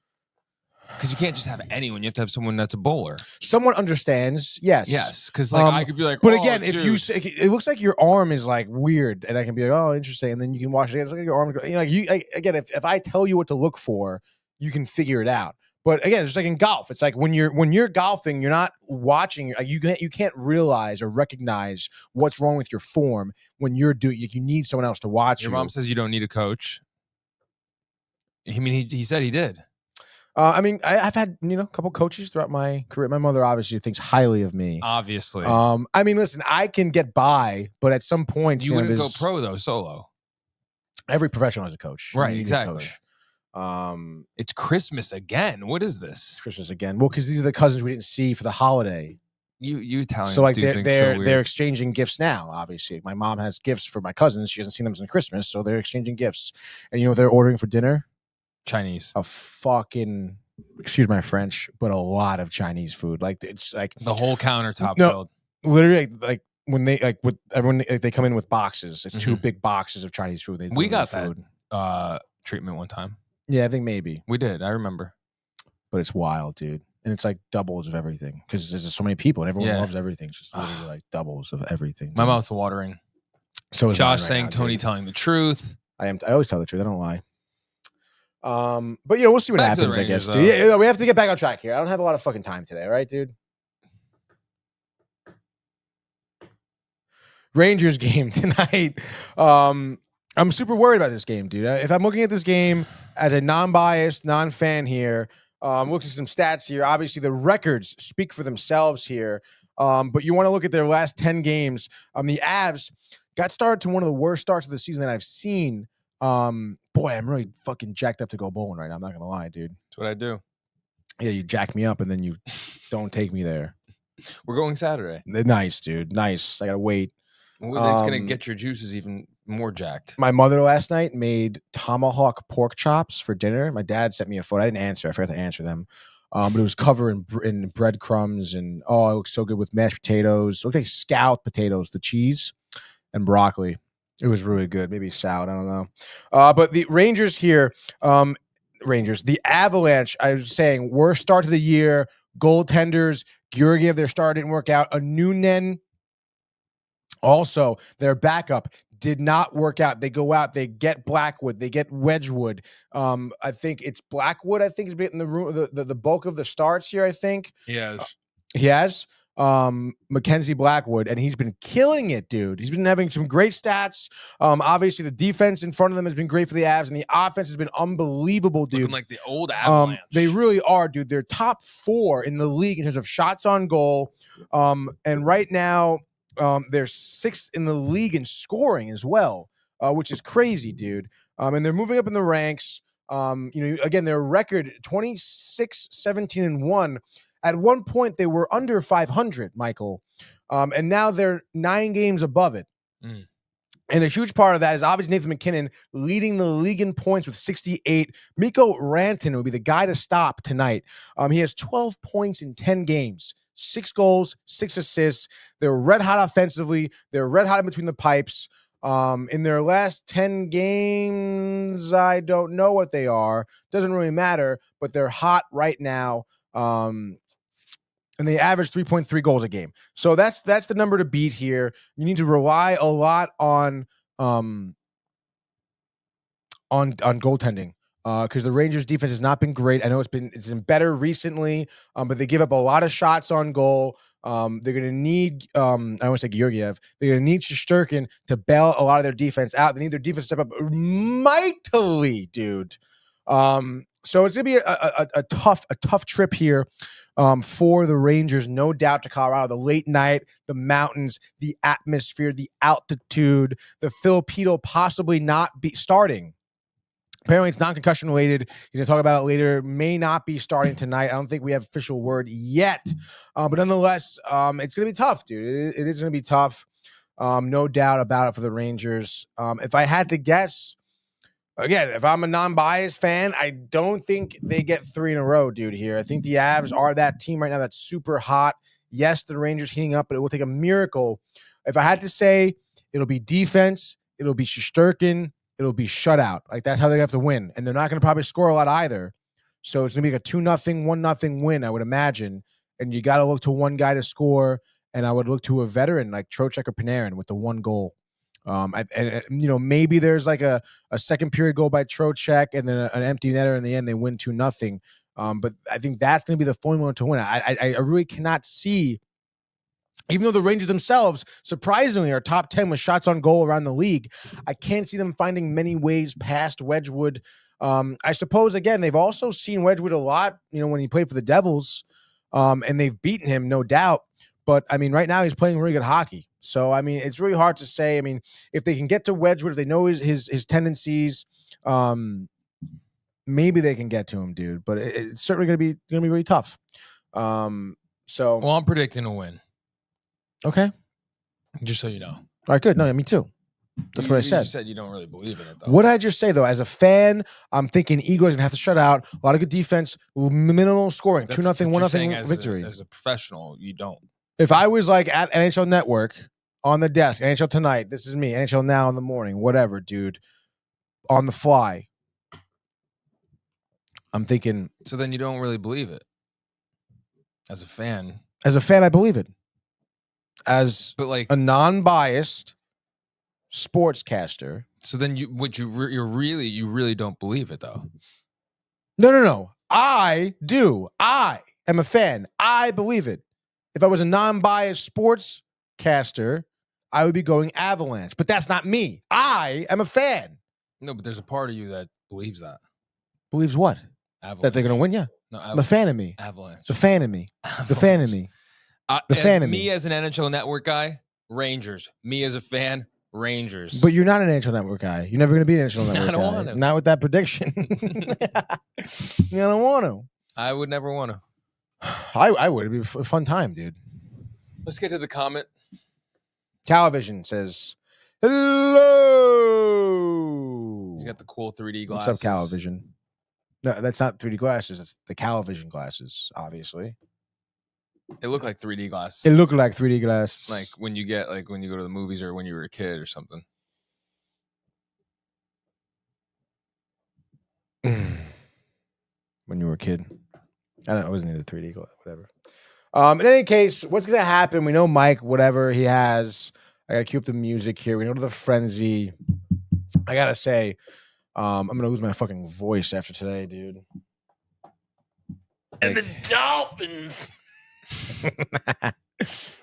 Because you can't just have anyone. You have to have someone that's a bowler. Someone understands. Yes. Yes. Because like I could be like, but oh, again, if dude. you say, it looks like your arm is like weird, and I can be like, oh, interesting, and then you can watch it. It's like your arm. Again, if I tell you what to look for, you can figure it out. But again, it's just like in golf. It's like when you're golfing, you're not watching. You can't realize or recognize what's wrong with your form when you're doing. You need someone else to watch. Your mom says you don't need a coach. I mean, he said he did. I've had a couple coaches throughout my career. My mother obviously thinks highly of me. Obviously. Listen, I can get by, but at some point, you wouldn't go pro though, solo. Every professional has a coach, right? Exactly. It's Christmas again. What is this? It's Christmas again. Well, because these are the cousins we didn't see for the holiday. You Italians. So like they're exchanging gifts now. Obviously, my mom has gifts for my cousins. She hasn't seen them since Christmas, so they're exchanging gifts. And you know what they're ordering for dinner? Chinese. A fucking, excuse my French, but a lot of Chinese food. Like it's like the whole countertop filled. Literally, like when they with everyone, they come in with boxes. It's 2 big boxes of Chinese food. We got that treatment one time. Yeah, I think maybe we did. I remember. But it's wild, dude. And it's like doubles of everything because there's just so many people and everyone loves everything. It's just literally like doubles of everything. My mouth's watering. So is Josh mine saying now, Tony dude. telling the truth. I always tell the truth. I don't lie. But we'll see what Back to the happens, Rangers, I guess, dude. Yeah, we have to get back on track here. I don't have a lot of fucking time today, all right, dude? Rangers game tonight. I'm super worried about this game, dude. If I'm looking at this game as a non-biased, non-fan here, looking at some stats here. Obviously, the records speak for themselves here. But you want to look at their last 10 games. The Avs got started to one of the worst starts of the season that I've seen. Boy, I'm really fucking jacked up to go bowling right now. I'm not gonna lie, dude. That's what I do. Yeah, you jack me up and then you don't take me there. We're going Saturday. Nice, dude. Nice. I gotta wait. It's gonna get your juices even more jacked. My mother last night made tomahawk pork chops for dinner. My dad sent me a photo. I didn't answer. I forgot to answer them. But it was covered in breadcrumbs and it looks so good with mashed potatoes. It looked like scalloped potatoes, the cheese, and broccoli. It was really good. Maybe salad. I don't know. But the Rangers here, the Avalanche, I was saying, worst start to the year. Goaltenders, Georgiev, their start didn't work out. Anunen, also, their backup did not work out. They go out, they get Blackwood, they get Wedgwood. I think it's Blackwood, I think, is in the room, the bulk of the starts here, I think. He has. Mackenzie Blackwood, and he's been killing it, dude. He's been having some great stats. Obviously, the defense in front of them has been great for the Avs, and the offense has been unbelievable, dude. Looking like the old Avalanche. They really are, dude. They're top 4 in the league in terms of shots on goal. And right now, they're 6th in the league in scoring as well, which is crazy, dude. And they're moving up in the ranks. Again, their record 26-17-1. At one point, they were under 500, Michael, and now they're 9 games above it. And a huge part of that is obviously Nathan McKinnon leading the league in points with 68. Mikko Rantanen would be the guy to stop tonight. He has 12 points in 10 games, 6 goals, 6 assists. They're red hot offensively. They're red hot in between the pipes. In their last 10 games, I don't know what they are. Doesn't really matter, but they're hot right now. And they average 3.3 goals a game. So that's the number to beat here. You need to rely a lot on goaltending because the Rangers defense has not been great. I know it's been better recently, but they give up a lot of shots on goal. They're going to need, I want to say Georgiev. They're going to need Shesterkin to bail a lot of their defense out. They need their defense to step up mightily, dude. So it's going to be a tough trip here for the Rangers, no doubt, to Colorado. The late night, the mountains, the atmosphere, the altitude, the Filipino possibly not be starting. Apparently, it's non-concussion related. He's going to talk about it later. May not be starting tonight. I don't think we have official word yet. But nonetheless, it's going to be tough, dude. It is going to be tough. No doubt about it for the Rangers. If I had to guess, again, if I'm a non-biased fan, I don't think they get 3 in a row, dude, here. I think the Avs are that team right now that's super hot. Yes, the Rangers heating up, but it will take a miracle. If I had to say, it'll be defense, it'll be Shesterkin, it'll be shutout. Like, that's how they're going to have to win. And they're not going to probably score a lot either. So it's going to be like a 2-0, 1-0 win, I would imagine. And you got to look to one guy to score. And I would look to a veteran like Trocheck or Panarin with the one goal. Maybe there's like a second period goal by Trocheck and then an empty netter in the end. They win 2-0. But I think that's going to be the formula to win. I really cannot see, even though the Rangers themselves, surprisingly, are top 10 with shots on goal around the league, I can't see them finding many ways past Wedgwood. I suppose, again, they've also seen Wedgwood a lot, when he played for the Devils, and they've beaten him, no doubt. But, right now he's playing really good hockey. So, it's really hard to say. If they can get to Wedgwood, if they know his tendencies, maybe they can get to him, dude. But it's certainly going to be really tough. Well, I'm predicting a win. Okay. Just so you know. All right, good. No, me too. That's what I said. You said you don't really believe in it, though. What did I just say, though? As a fan, I'm thinking Eagles going to have to shut out. A lot of good defense, minimal scoring. 2-0, 1-0 victory. As a professional, you don't. If I was like at NHL Network on the desk, NHL Tonight, this is me, NHL Now in the morning, whatever, dude, on the fly, I'm thinking. So then you don't really believe it. As a fan. As a fan, I believe it. But like a non-biased sportscaster. So then you really don't believe it, though. No. I do. I am a fan. I believe it. If I was a non-biased sportscaster, I would be going Avalanche. But that's not me. I am a fan. No, but there's a part of you that believes that. Believes what? Avalanche. That they're going to win? Yeah. No, I'm a fan of me. Avalanche. The fan of me. Avalanche. The fan of me. The fan of me. Me as an NHL Network guy, Rangers. Me as a fan, Rangers. But you're not an NHL Network guy. You're never going to be an NHL Network guy. I don't want to. Not with that prediction. You don't want to. I would never want to. I would. It'd be a fun time, dude. Let's get to the comment. Calavision says, hello. He's got the cool 3D glasses. What's up, Calavision? No, that's not 3D glasses. It's the Calavision glasses, obviously. It looked like 3D glasses. It looked like 3D glasses. Like when you go to the movies or when you were a kid or something. When you were a kid. I wasn't into 3D glass, whatever. In any case, what's going to happen? We know Mike, whatever he has. I got to cue up the music here. We know the frenzy. I got to say, I'm going to lose my fucking voice after today, dude. And the Dolphins.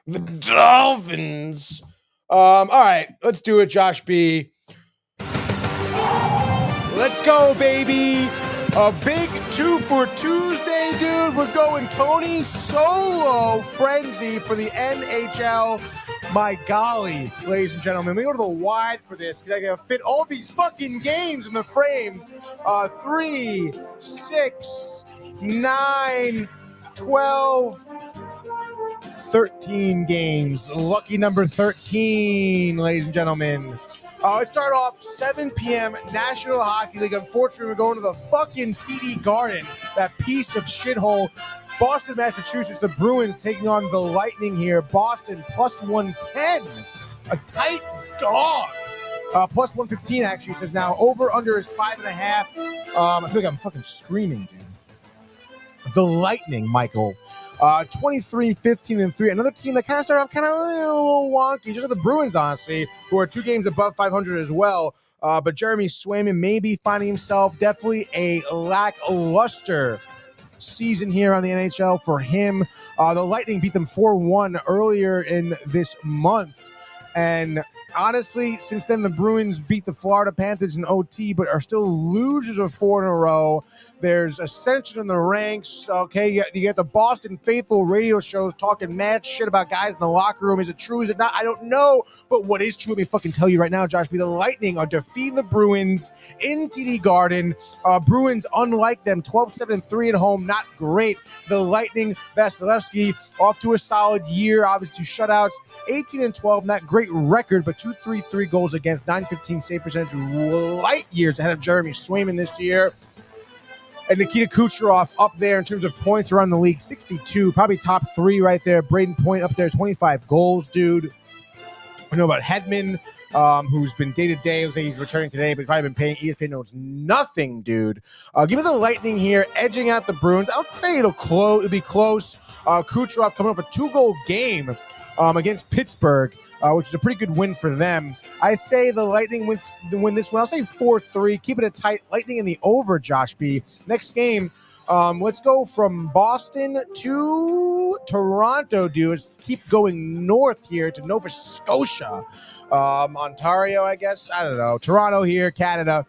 The Dolphins. All right, let's do it, Josh B. Let's go, baby. A big 2 for Tuesday, dude. We're going Tony Solo frenzy for the NHL. My golly, ladies and gentlemen, we go to the wide for this because I gotta fit all these fucking games in the frame. 3, 6, 9, 12, 13 games. Lucky number 13, ladies and gentlemen. It started off 7 p.m. National Hockey League. Unfortunately, we're going to the fucking TD Garden, that piece of shithole. Boston, Massachusetts, the Bruins taking on the Lightning here. Boston plus 110. A tight dog. Plus 115, actually, it says now. Over, under is 5.5. I feel like I'm fucking screaming, dude. The Lightning, Michael. 23-15-3. Another team that kind of started off kind of a little wonky. Just like the Bruins, honestly, who are 2 games above 500 as well. But Jeremy Swayman may be finding himself definitely a lackluster season here on the NHL for him. The Lightning beat them 4-1 earlier in this month. And honestly, since then, the Bruins beat the Florida Panthers in OT, but are still losers of 4 in a row. There's ascension in the ranks. Okay, you get the Boston faithful radio shows talking mad shit about guys in the locker room. Is it true? Is it not? I don't know. But what is true, let me fucking tell you right now, Josh B. The Lightning are defeating the Bruins in TD Garden. Bruins, unlike them, 12-7-3 at home. Not great. The Lightning, Vasilevsky, off to a solid year. Obviously, 2 shutouts. 18-12, not great record, but 233 goals against, 915 save percentage, light years ahead of Jeremy Swayman this year. And Nikita Kucherov up there in terms of points around the league, 62, probably top 3 right there. Braden Point up there, 25 goals, dude. We know about Hedman, who's been day-to-day. Looks like he's returning today, but he's probably been paying. ESPN knows nothing, dude. Give me the Lightning here, edging out the Bruins. I'll say it'll be close. Kucherov coming off a 2-goal game against Pittsburgh, which is a pretty good win for them. I say the Lightning win this one. I'll say 4-3. Keep it a tight. Lightning in the over, Josh B. Next game, let's go from Boston to Toronto, dude. Let's keep going north here to Nova Scotia. Ontario, I guess. I don't know. Toronto here, Canada.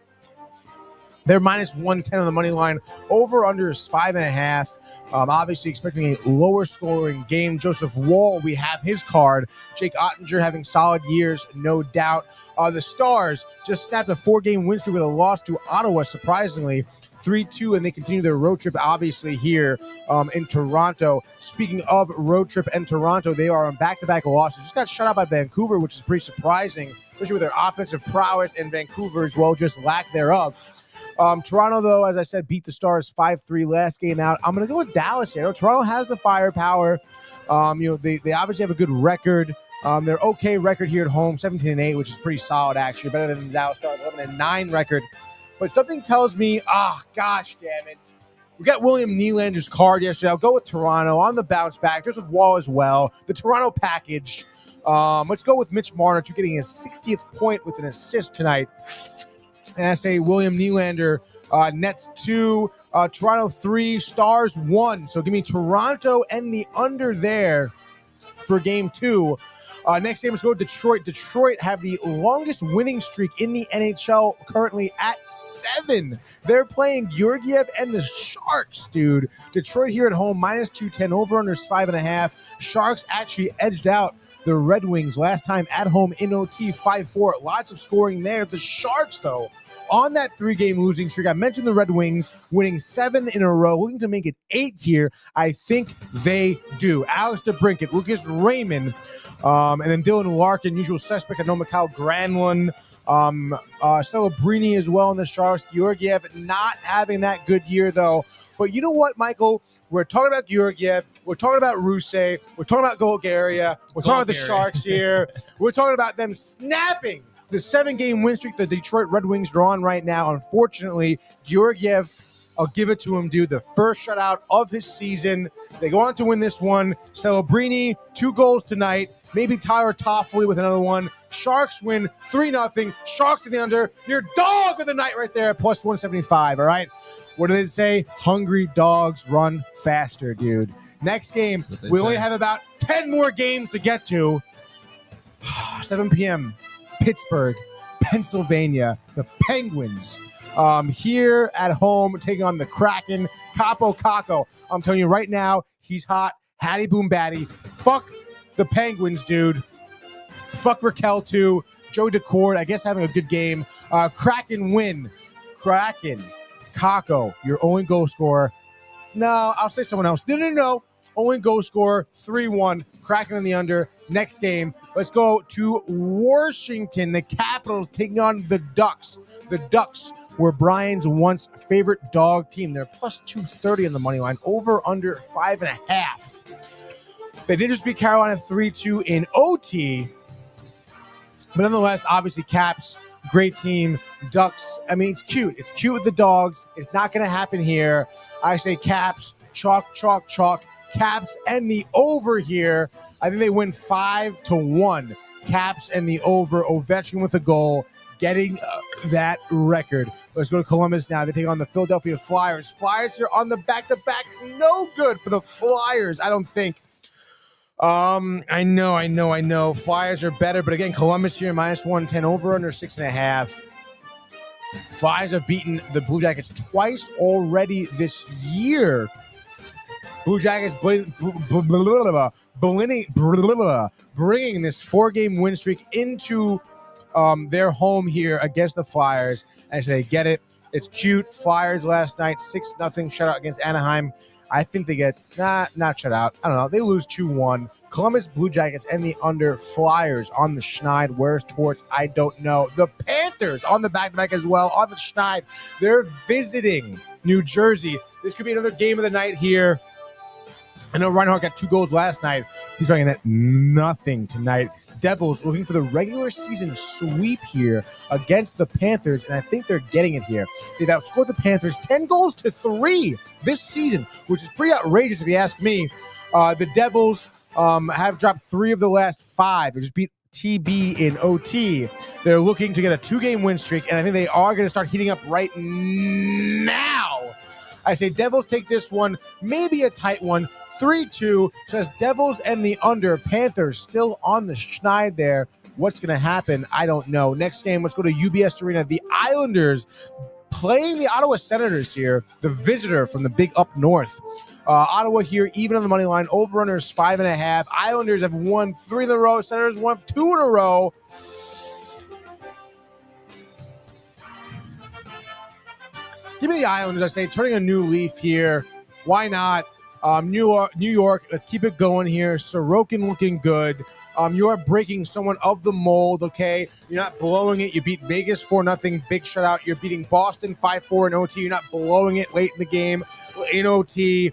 They're minus 110 on the money line. Over-under is 5.5. Obviously expecting a lower scoring game. Joseph Wall, we have his card. Jake Ottinger having solid years, no doubt. The Stars just snapped a 4-game win streak with a loss to Ottawa, surprisingly. 3-2, and they continue their road trip, obviously, here in Toronto. Speaking of road trip and Toronto, they are on back-to-back losses. Just got shut out by Vancouver, which is pretty surprising, especially with their offensive prowess, and Vancouver's, well, just lack thereof. Toronto, though, as I said, beat the Stars 5-3 last game out. I'm going to go with Dallas here. Toronto has the firepower. They obviously have a good record. They're okay record here at home, 17-8, which is pretty solid, actually. Better than the Dallas Stars, 11-9 record. But something tells me, gosh damn it. We got William Nylander's card yesterday. I'll go with Toronto on the bounce back. Joseph Wall as well. The Toronto package. Let's go with Mitch Marner to getting his 60th point with an assist tonight. And I say William Nylander, Nets 2, Toronto 3, Stars 1. So give me Toronto and the under there for game 2. Next game, let's go to Detroit. Detroit have the longest winning streak in the NHL, currently at 7. They're playing Georgiev and the Sharks, dude. Detroit here at home, minus 210, over-under is 5.5. Sharks actually edged out the Red Wings last time at home in OT, 5-4. Lots of scoring there. The Sharks, though, on that 3-game losing streak. I mentioned the Red Wings winning 7 in a row, looking to make it 8 here. I think they do. Alex DeBrincat, Lucas Raymond, and then Dylan Larkin, usual suspect. I know Mikhail Granlund, Celebrini as well in the Sharks. Georgiev not having that good year, though. But you know what, Michael? We're talking about Georgiev. We're talking about Rousset. We're talking about Bulgaria. We're talking about the Sharks here. We're talking about them snapping the 7-game win streak the Detroit Red Wings are on right now. Unfortunately, Georgiev, I'll give it to him, dude. The first shutout of his season. They go on to win this one. Celebrini, 2 goals tonight. Maybe Tyler Toffoli with another one. Sharks win 3-0. Sharks in the under. Your dog of the night right there at plus 175, all right? What do they say? Hungry dogs run faster, dude. Next game, we only have about 10 more games to get to. 7 p.m., Pittsburgh, Pennsylvania, the Penguins. Here at home, taking on the Kraken. Capo Caco. I'm telling you right now, he's hot. Hattie boom batty. Fuck the Penguins, dude. Fuck Raquel, too. Joe Decord, I guess, having a good game. Kraken win. Kraken. Caco, your only goal scorer. No, I'll say someone else. No. Only goal scorer, 3-1. Kraken in the under. Next game, let's go to Washington. The Capitals taking on the Ducks. The Ducks were Brian's once favorite dog team. They're plus 230 on the money line. Over under 5.5. They did just beat Carolina 3-2 in OT. But nonetheless, obviously, Caps, great team. Ducks, I mean, it's cute. It's cute with the dogs. It's not going to happen here. I say Caps, chalk. Caps and the over here. I think they win 5-1. Caps and the over. Ovechkin with a goal, getting that record. Let's go to Columbus now. They take on the Philadelphia Flyers. Flyers here on the back-to-back. No good for the Flyers, I don't think. I know. Flyers are better, but again, Columbus here, minus 110, over under 6.5. Flyers have beaten the Blue Jackets twice already this year. Blue Jackets bringing this 4-game win streak into their home here against the Flyers. And so they get it. It's cute. Flyers last night, 6-0 shutout against Anaheim. I think they get, not shut out. I don't know. They lose 2-1. Columbus Blue Jackets and the under. Flyers on the Schneid. Where's Torts? I don't know. The Panthers on the back-to-back as well on the Schneid. They're visiting New Jersey. This could be another game of the night here. I know Reinhart got 2 goals last night. He's playing at nothing tonight. Devils looking for the regular season sweep here against the Panthers, and I think they're getting it here. They've outscored the Panthers 10-3 this season, which is pretty outrageous if you ask me. The Devils have dropped 3 of the last 5. They just beat TB in OT. They're looking to get a 2-game win streak, and I think they are going to start heating up right now. I say Devils take this one, maybe a tight one. 3-2 says Devils and the under. Panthers still on the schneid there. What's going to happen? I don't know. Next game, let's go to UBS Arena. The Islanders playing the Ottawa Senators here, the visitor from the big up north. Ottawa here, even on the money line. Over-unders 5.5. Islanders have won 3 in a row. Senators won 2 in a row. Give me the Islanders, I say, turning a new leaf here. Why not? New York, let's keep it going here. Sorokin looking good. You are breaking someone of the mold, okay? You're not blowing it. You beat Vegas 4-0, big shutout. You're beating Boston 5-4 in OT. You're not blowing it late in the game in OT.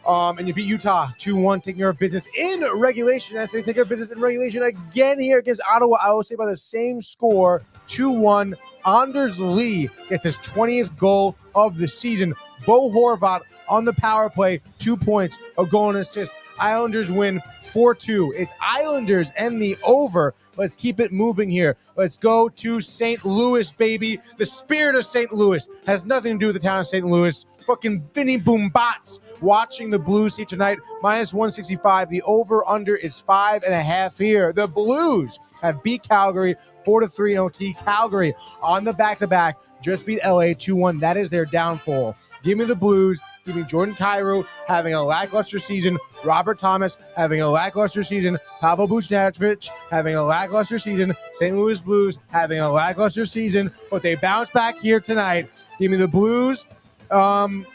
And you beat Utah 2-1, taking care of business in regulation. As they take care of business in regulation again here against Ottawa, I will say by the same score, 2-1. Anders Lee gets his 20th goal of the season. Bo Horvat on the power play, 2 points, a goal and assist. Islanders win 4-2. It's Islanders and the over. Let's keep it moving here. Let's go to St. Louis, baby. The spirit of St. Louis has nothing to do with the town of St. Louis. Fucking Vinny Boombots watching the Blues here tonight. -165. The over-under is 5.5 here. The Blues have beat Calgary 4-3 in OT. Calgary on the back-to-back just beat LA 2-1. That is their downfall. Give me the Blues. Give me Jordan Kyrou having a lackluster season. Robert Thomas having a lackluster season. Pavel Buchnevich having a lackluster season. St. Louis Blues having a lackluster season. But they bounce back here tonight. Give me the Blues. And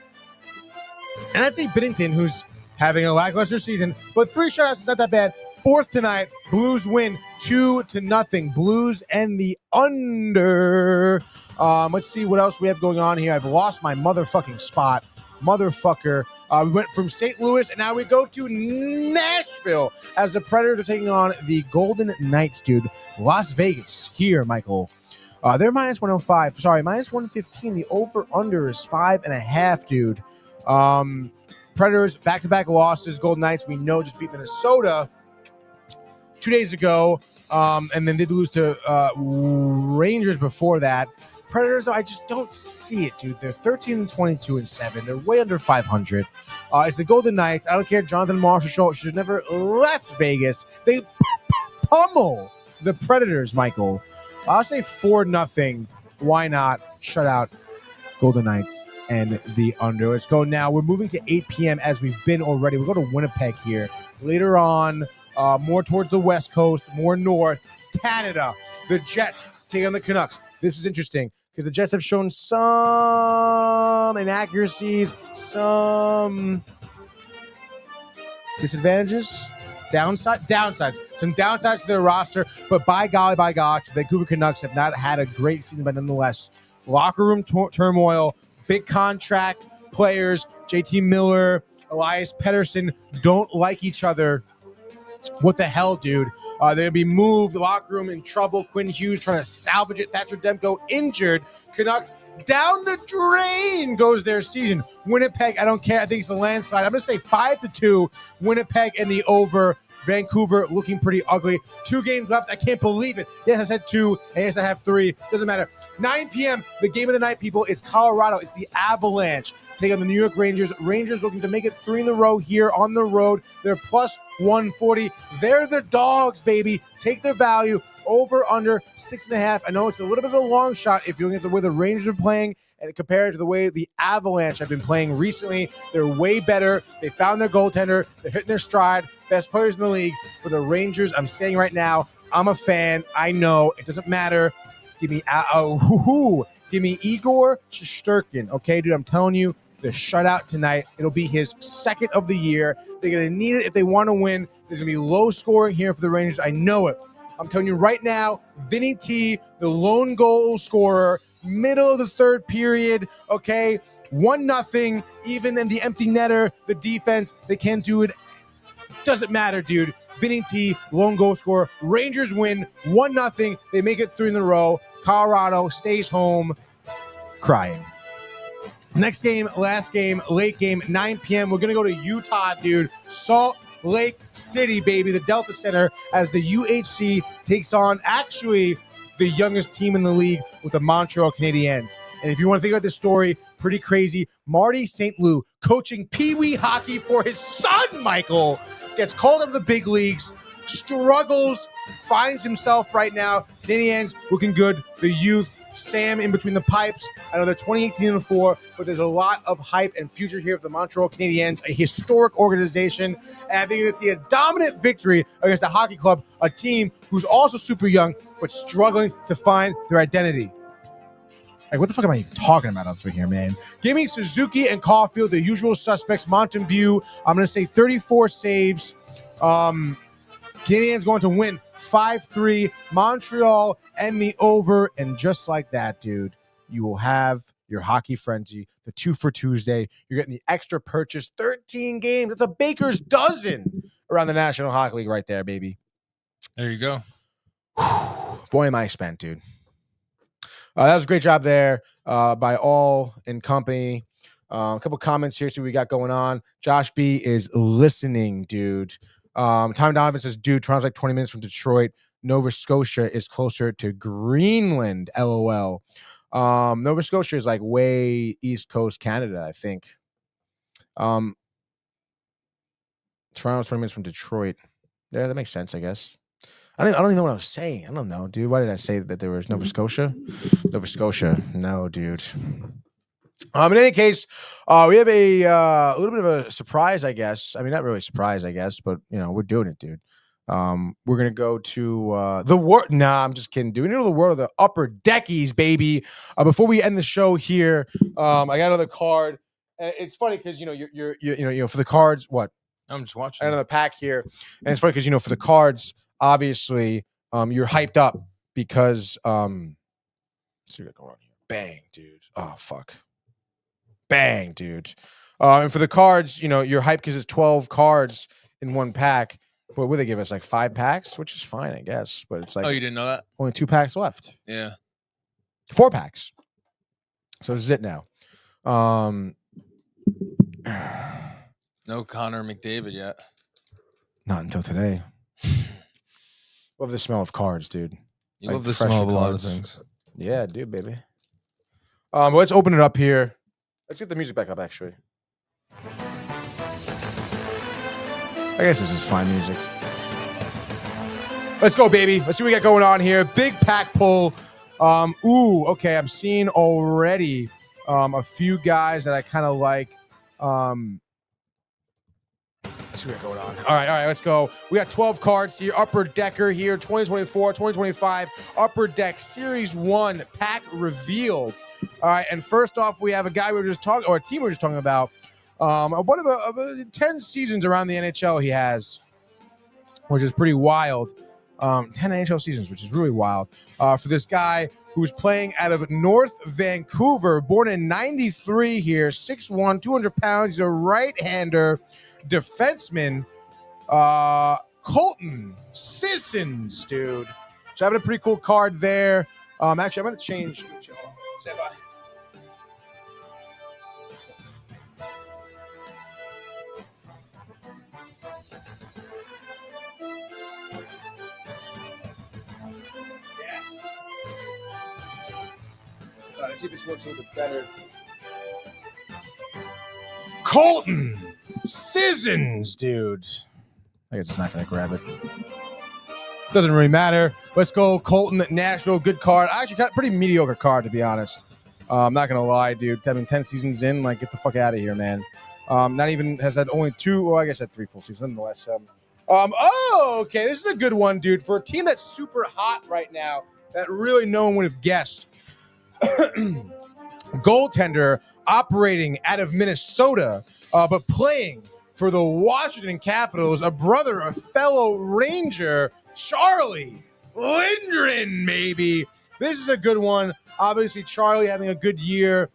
I'd say Binnington, who's having a lackluster season. But 3 shutouts is not that bad. 4th tonight. Blues win 2-0. Blues and the under. Let's see what else we have going on here. I've lost my motherfucking spot. Motherfucker. We went from St. Louis, and now we go to Nashville as the Predators are taking on the Golden Knights, dude. Las Vegas here, Michael. They're -105. Sorry, -115. The over-under is 5.5, dude. Predators, back-to-back losses. Golden Knights, we know, just beat Minnesota 2 days ago. And then did lose to Rangers before that. Predators, I just don't see it, dude. They're 13-22-7. They're way under 500. It's the Golden Knights. I don't care. Jonathan Marchessault should have never left Vegas. They pummel the Predators, Michael. I'll say 4-0. Why not? Shut out Golden Knights and the under. Let's go now. We're moving to 8 p.m. as we've been already. We'll go to Winnipeg here. Later on, more towards the West Coast, more north. Canada, the Jets take on the Canucks. This is interesting because the Jets have shown some inaccuracies, some disadvantages, downsides, some downsides to their roster. But by golly, by gosh, the Vancouver Canucks have not had a great season, but nonetheless, locker room turmoil, big contract players, JT Miller, Elias Pettersson don't like each other. What the hell, dude? They're going to be moved. Locker room in trouble. Quinn Hughes trying to salvage it. Thatcher Demko injured. Canucks down the drain goes their season. Winnipeg, I don't care. I think it's a landslide. I'm going to say 5-2. Winnipeg and the over. Vancouver looking pretty ugly. 2 games left. I can't believe it. Yes, I said 2. And yes, I have 3. Doesn't matter. 9 p.m., the game of the night, people. It's Colorado. It's the Avalanche. Take on the New York Rangers. Rangers looking to make it 3 in a row here on the road. They're plus 140. They're the dogs, baby. Take their value. Over, under 6.5. I know it's a little bit of a long shot if you look at the way the Rangers are playing and compared to the way the Avalanche have been playing recently. They're way better. They found their goaltender. They're hitting their stride. Best players in the league. For the Rangers, I'm saying right now, I'm a fan. I know. It doesn't matter. Give me Igor Shesterkin. Okay, dude, I'm telling you, the shutout tonight. It'll be his 2nd of the year. They're going to need it if they want to win. There's going to be low scoring here for the Rangers. I know it. I'm telling you right now, Vinny T, the lone goal scorer, middle of the 3rd period, okay? 1-0, even in the empty netter, the defense, they can't do it. Doesn't matter, dude. Vinny T, lone goal scorer. Rangers win 1-0. They make it 3 in a row. Colorado stays home crying. Next game, last game, late game, 9 p.m. We're going to go to Utah, dude. Salt Lake City, baby. The Delta Center as the UHC takes on actually the youngest team in the league with the Montreal Canadiens. And if you want to think about this story, pretty crazy. Marty St. Louis, coaching Pee-wee hockey for his son, Michael, gets called up to the big leagues, struggles, finds himself right now. Canadiens looking good. The youth, Sam in between the pipes. I know they're 2018-4, but there's a lot of hype and future here for the Montreal Canadiens, a historic organization. And I think you're going to see a dominant victory against the hockey club, a team who's also super young, but struggling to find their identity. Like, what the fuck am I even talking about up here, man? Give me Suzuki and Caulfield, the usual suspects. Mountain View, I'm going to say 34 saves. Canadiens going to win 5-3. Montreal and the over. And just like that, dude, you will have your hockey frenzy, the 2 for Tuesday. You're getting the extra purchase, 13 games. That's a baker's dozen around the National Hockey League right there, baby. There you go. Boy, am I spent, dude. That was a great job there by all in company. A couple comments here, see what we got going on. Josh B is listening, dude. Tom Donovan says, dude, Toronto's like 20 minutes from Detroit. Nova Scotia is closer to Greenland, LOL. Nova Scotia is like way East Coast Canada, I think. Toronto's 20 minutes from Detroit. Yeah, that makes sense, I guess. I don't even know what I was saying. I don't know, dude. Why did I say that there was Nova Scotia? Nova Scotia. No, dude. In any case, we have a little bit of a surprise, I guess. I mean, not really a surprise, I guess, but, you know, we're doing it, dude. We're going to go to the world. Nah, I'm just kidding, dude. We know the world of the upper deckies, baby. Before we end the show here, I got another card. And it's funny because, you know, you're for the cards, what? I'm just watching. I got another pack here. And it's funny because, you know, for the cards, obviously, you're hyped up because, let's see what's going on here. Bang, dude. Oh, fuck. Bang, dude. And for the cards, you know, you're hyped because it's 12 cards in one pack. But what they give us, like 5 packs, which is fine, I guess. But it's like, Oh, you didn't know that? Only 2 packs left. Yeah. 4 packs. So this is it now. No Connor McDavid yet. Not until today. Love the smell of cards, dude. You Like love the fresher smell of a lot of cards. things. Yeah, dude, baby. But let's open it up here. Let's get the music back up, actually. I guess this is fine music. Let's go, baby. Let's see what we got going on here. Big pack pull. Okay. I'm seeing already a few guys that I kind of like. Let's see what we got going on. All right, let's go. We got 12 cards here. Upper Decker here, 2024, 2025. Upper Deck Series 1 pack reveal. All right, and first off, we have a guy we were just talking, or a team we were just talking about. One of the 10 seasons around the NHL he has, which is pretty wild. 10 NHL seasons, which is really wild. For this guy who's playing out of North Vancouver, born in 93 here, 6'1", 200 pounds. He's a right-hander defenseman. Colton Sissons, dude. So having a pretty cool card there. Actually, I'm going to change. Stand by. Let's see if this works a little bit better. Colton Sissons, dude. I guess it's not going to grab it. Doesn't really matter. Let's go Colton Nashville. Good card. I actually got a pretty mediocre card, to be honest. I'm not going to lie, dude. I mean, 10 seasons in, like, get the fuck out of here, man. Not even has had only 2, well, I guess had 3 full seasons, nonetheless. Okay. This is a good one, dude. For a team that's super hot right now, that really no one would have guessed. Goaltender operating out of Minnesota, but playing for the Washington Capitals, a brother, a fellow Ranger, Charlie Lindgren, maybe. This is a good one. Obviously, Charlie having a good year,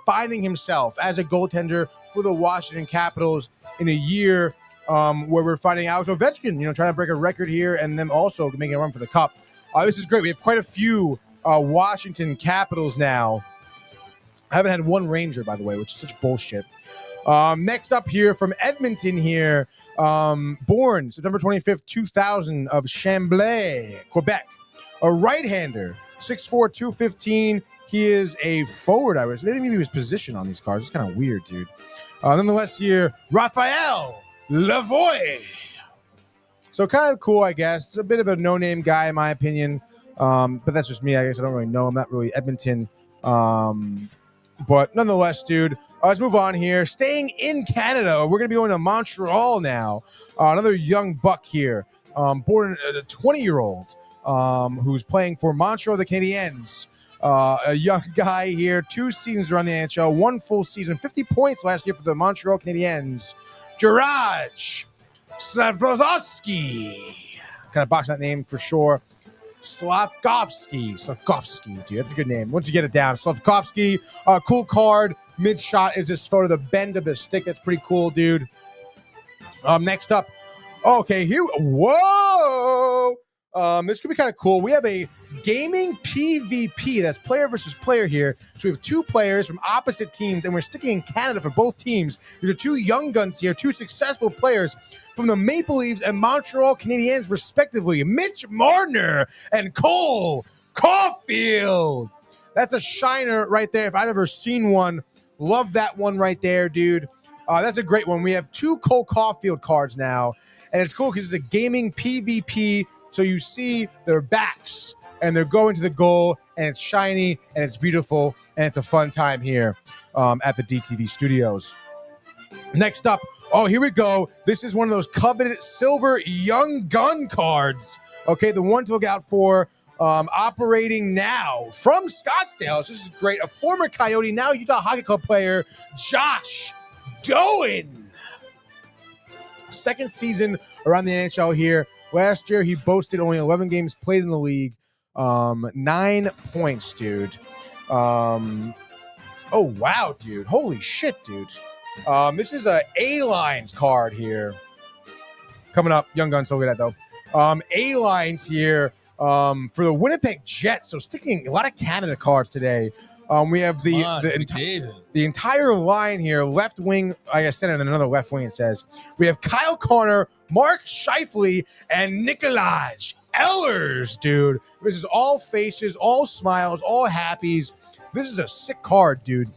finding himself as a goaltender for the Washington Capitals in a year where we're finding Alex Ovechkin, trying to break a record here and then also making a run for the cup. This is great. We have quite a few Washington Capitals now. I haven't had one Ranger, by the way, which is such bullshit. Next up here from Edmonton here, born September 25th, 2000 of Chambly, Quebec. A right-hander, 6'4", 215. He is a forward, I would say. They didn't even give his position on these cards. It's kind of weird, dude. Nonetheless here, Raphael Lavoie. So kind of cool, I guess. A bit of a no-name guy, in my opinion. But that's just me. I guess I don't really know. I'm not really Edmonton. But nonetheless, dude, let's move on here. Staying in Canada, we're going to be going to Montreal now. Another young buck here, born a 20-year-old who's playing for Montreal, the Canadiens. A young guy here, 2 seasons around the NHL, 1 full season, 50 points last year for the Montreal Canadiens. Juraj Slavkovsky. Kind of box that name for sure. Slavkovsky, dude, that's a good name. Once you get it down, Slavkovsky, cool card. Mid shot is this photo, the bend of the stick. That's pretty cool, dude. Next up, okay, here. Whoa, this could be kind of cool. We have a gaming PvP. That's player versus player here. So we have 2 players from opposite teams, and we're sticking in Canada for both teams. These are 2 young guns here, 2 successful players from the Maple Leafs and Montreal Canadiens, respectively. Mitch Marner and Cole Caulfield. That's a shiner right there. If I've ever seen one, love that one right there, dude. That's a great one. We have 2 Cole Caulfield cards now, and it's cool because it's a gaming PvP. So you see their backs, and they're going to the goal, and it's shiny, and it's beautiful, and it's a fun time here at the DTV studios. Next up, here we go. This is one of those coveted silver young gun cards. Okay, the one to look out for, operating now from Scottsdale. So this is great. A former Coyote, now Utah Hockey Club player, Josh Doan. 2nd season around the NHL here. Last year, he boasted only 11 games played in the league. 9 points, dude. Oh, wow, dude. Holy shit, dude. This is a A-Lines card here. Coming up. Young Gun, so good at, though. A-Lines here for the Winnipeg Jets. So sticking a lot of Canada cards today. We have the entire line here, left wing, I guess center, and then another left wing, it says. We have Kyle Connor, Mark Scheifele, and Nikolaj Ehlers, dude. This is all faces, all smiles, all happies. This is a sick card, dude.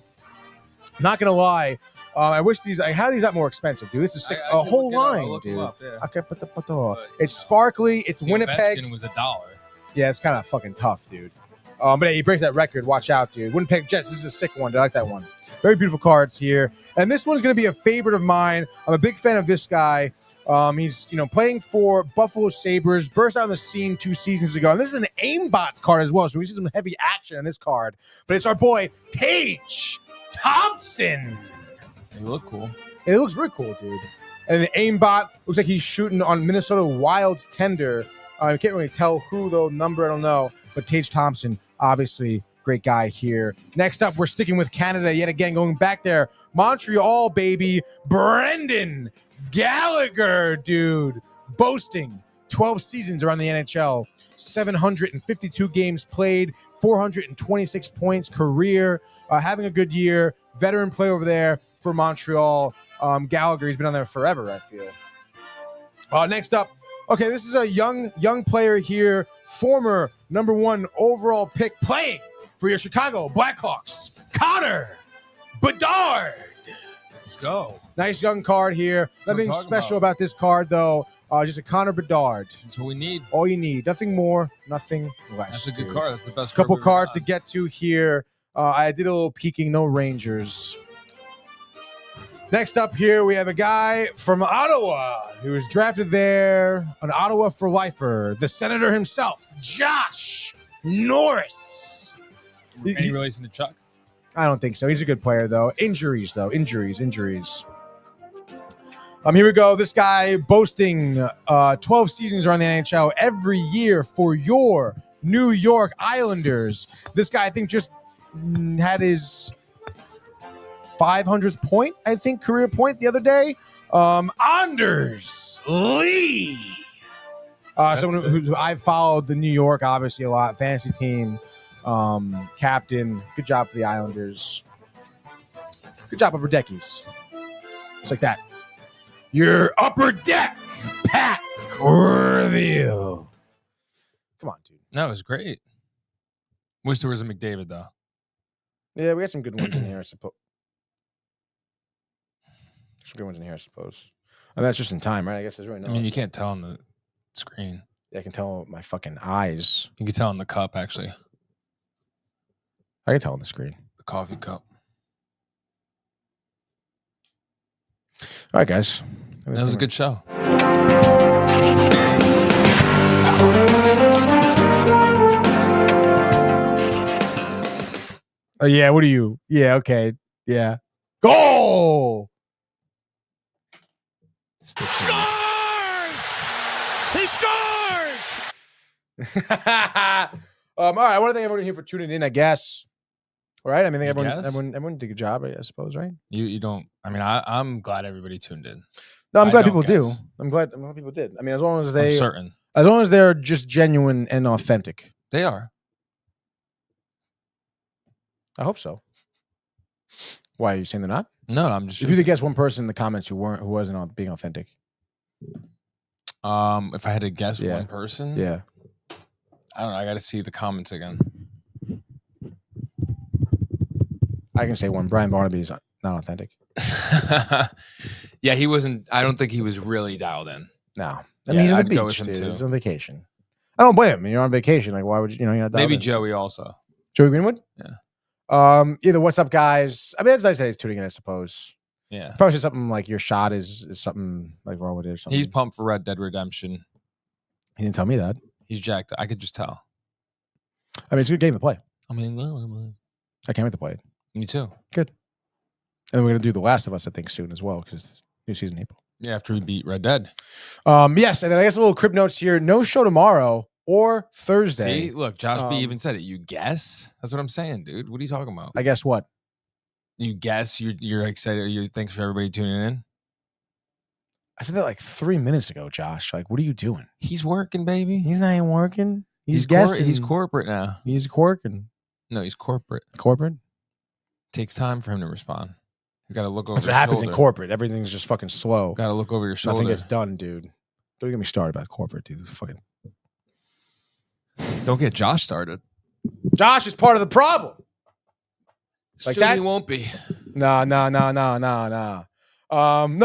Not going to lie. I wish I had these out more expensive, dude. This is sick. A whole line, dude. It's sparkly. It's Winnipeg. Ovechkin was $1. Yeah, it's kind of fucking tough, dude. But hey, he breaks that record. Watch out, dude. Winnipeg Jets. This is a sick one. I like that one. Very beautiful cards here. And this one's going to be a favorite of mine. I'm a big fan of this guy. He's, playing for Buffalo Sabres. Burst out on the scene 2 seasons ago. And this is an aimbots card as well. So we see some heavy action on this card. But it's our boy, Tage Thompson. They look cool. It looks really cool, dude. And the aimbot looks like he's shooting on Minnesota Wild's tender. I can't really tell who, though. Number, I don't know. But Tage Thompson, obviously, great guy here. Next up, we're sticking with Canada yet again, going back there. Montreal, baby. Brendan Gallagher, dude. Boasting 12 seasons around the NHL. 752 games played. 426 points career. Having a good year. Veteran play over there for Montreal. Gallagher, he's been on there forever, I feel. Next up. Okay, this is a young player here. Former number 1 overall pick playing for your Chicago Blackhawks, Connor Bedard. Let's go. Nice young card here. Nothing special about this card, though. Just a Connor Bedard. That's what we need. All you need. Nothing more, nothing less. That's a good card. That's the best Couple card cards to get to here. I did a little peeking. No Rangers. Next up here, we have a guy from Ottawa who was drafted there, an Ottawa for lifer, the senator himself, Josh Norris. Any relation to Chuck? I don't think so. He's a good player, though. Injuries, though. Injuries. Here we go. This guy boasting 12 seasons around the NHL every year for your New York Islanders. This guy, I think, just had his 500th point, I think, career point the other day. Anders Lee. Someone who I've followed the New York, obviously, a lot. Fantasy team, captain. Good job for the Islanders. Good job, Upper Deckies. Just like that. Your Upper Deck, Pat Corville. Come on, dude. No, it was great. Wish there was a McDavid, though. Yeah, we got some good ones in here, I suppose. Some good ones in here, I suppose. I mean, that's just in time, right? I guess there's really no. I mean, you can't tell on the screen. Yeah, I can tell with my fucking eyes. You can tell on the cup, actually. I can tell on the screen. The coffee cup. All right, guys. That was a good show. Oh, yeah, what are you? Yeah, okay. Yeah. Goal! Scores! He scores! All right, I want to thank everyone here for tuning in, I guess. All right, I mean, I think I guess. everyone did a good job, I suppose, right? You don't. I mean, I'm glad everybody tuned in. No, I'm I glad don't people do. guess. I'm glad people did. I mean, as long as I'm certain as long as they're just genuine and authentic. they are. I hope so. Why are you saying they're not? No, I'm just. If you could guess one person in the comments who wasn't being authentic. If I had to guess Yeah. one person, Yeah. I don't know. I got to see the comments again. I can say one. Brian Barnaby is not authentic. Yeah, he wasn't. I don't think he was really dialed in. No. I Yeah, mean, he's on I'd the go beach, with him dude. too. He's on vacation. I don't blame him. You're on vacation. Like, why would you're not dialed Maybe in. Joey also. Joey Greenwood? Yeah. Either what's up, guys? I mean, as I say, he's tuning in, I suppose. Yeah, Probably said something like your shot is something like wrong with it or something. he's pumped for Red Dead Redemption. He didn't tell me that. He's jacked. I could just tell. I mean, it's a good game to play. I mean, I can't wait to play it. me too. And we're gonna do The Last of Us, I think, soon as well, because new season April. Yeah, after we beat Red Dead. Yes, and then I guess a little crib notes here. No show tomorrow or Thursday. See, look, Josh B Um, even said it. You guess? That's what I'm saying, dude. What are you talking about? I guess what? You guess? You're excited? You thanks for everybody tuning in? I said that like 3 minutes ago, Josh. Like, what are you doing? He's working, baby. He's not even working. He's guessing. He's corporate now. He's working. No, he's corporate. Corporate? Takes time for him to respond. You got to look over That's your what happens shoulder. in corporate. Everything's just fucking slow. Got to look over your shoulder. Nothing gets done, dude. Don't get me started about corporate, dude. Fucking Don't get Josh started. Josh is part of the problem. Like Soon that? he won't be. No. No,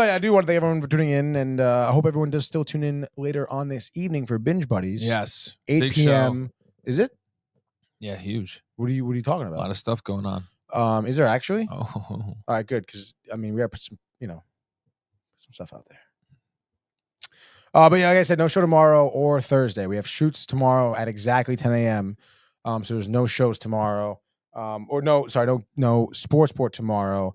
yeah, I do want to thank everyone for tuning in, and I hope everyone does still tune in later on this evening for Binge Buddies. Yes. 8 Big p.m. Is it? Yeah, huge. What are you talking A lot about? of stuff going on. Is there actually? Oh, All right, good, because I mean we got to put some, put some stuff out there. But yeah, like I said, no show tomorrow or Thursday. We have shoots tomorrow at exactly 10 a.m. So there's no shows tomorrow. No sports tomorrow,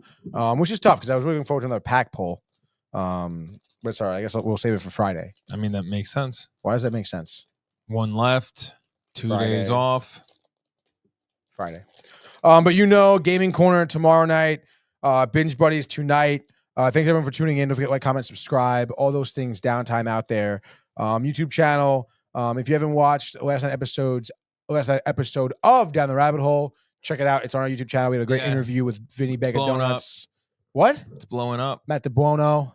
which is tough because I was looking forward to another pack poll. But sorry, I guess we'll save it for Friday. I mean, that makes sense. Why does that make sense? One left, 2 Friday. days off. Friday. But Gaming Corner tomorrow night, Binge Buddies tonight. Thanks everyone for tuning in. Don't forget to like, comment, subscribe, all those things. Downtime out there. YouTube channel. If you haven't watched last night episode of Down the Rabbit Hole, check it out. It's on our YouTube channel. We had a great interview with Vinny Bag of Donuts. What? It's blowing up. Matt DeBuono.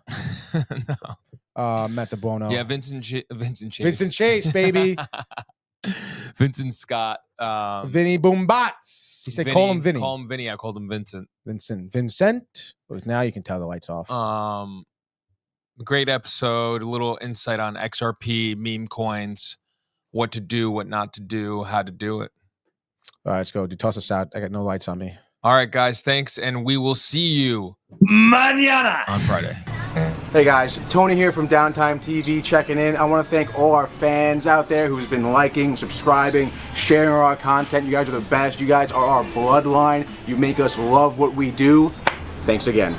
No. Matt DeBuono. Yeah, Vincent Chase. Vincent Chase, baby. Vincent Scott. Vinny Boombats. He said, call him Vinny. Call him Vinny. I called him Vincent. Vincent. Well, now you can tell the lights off. Great episode. A little insight on XRP, meme coins, what to do, what not to do, how to do it. All right, let's go. Dude, toss us out. I got no lights on me. All right, guys. Thanks. And we will see you Mañana on Friday. Hey guys, Tony here from Downtime TV checking in. I want to thank all our fans out there who's been liking, subscribing, sharing our content. You guys are the best. You guys are our bloodline. You make us love what we do. Thanks again.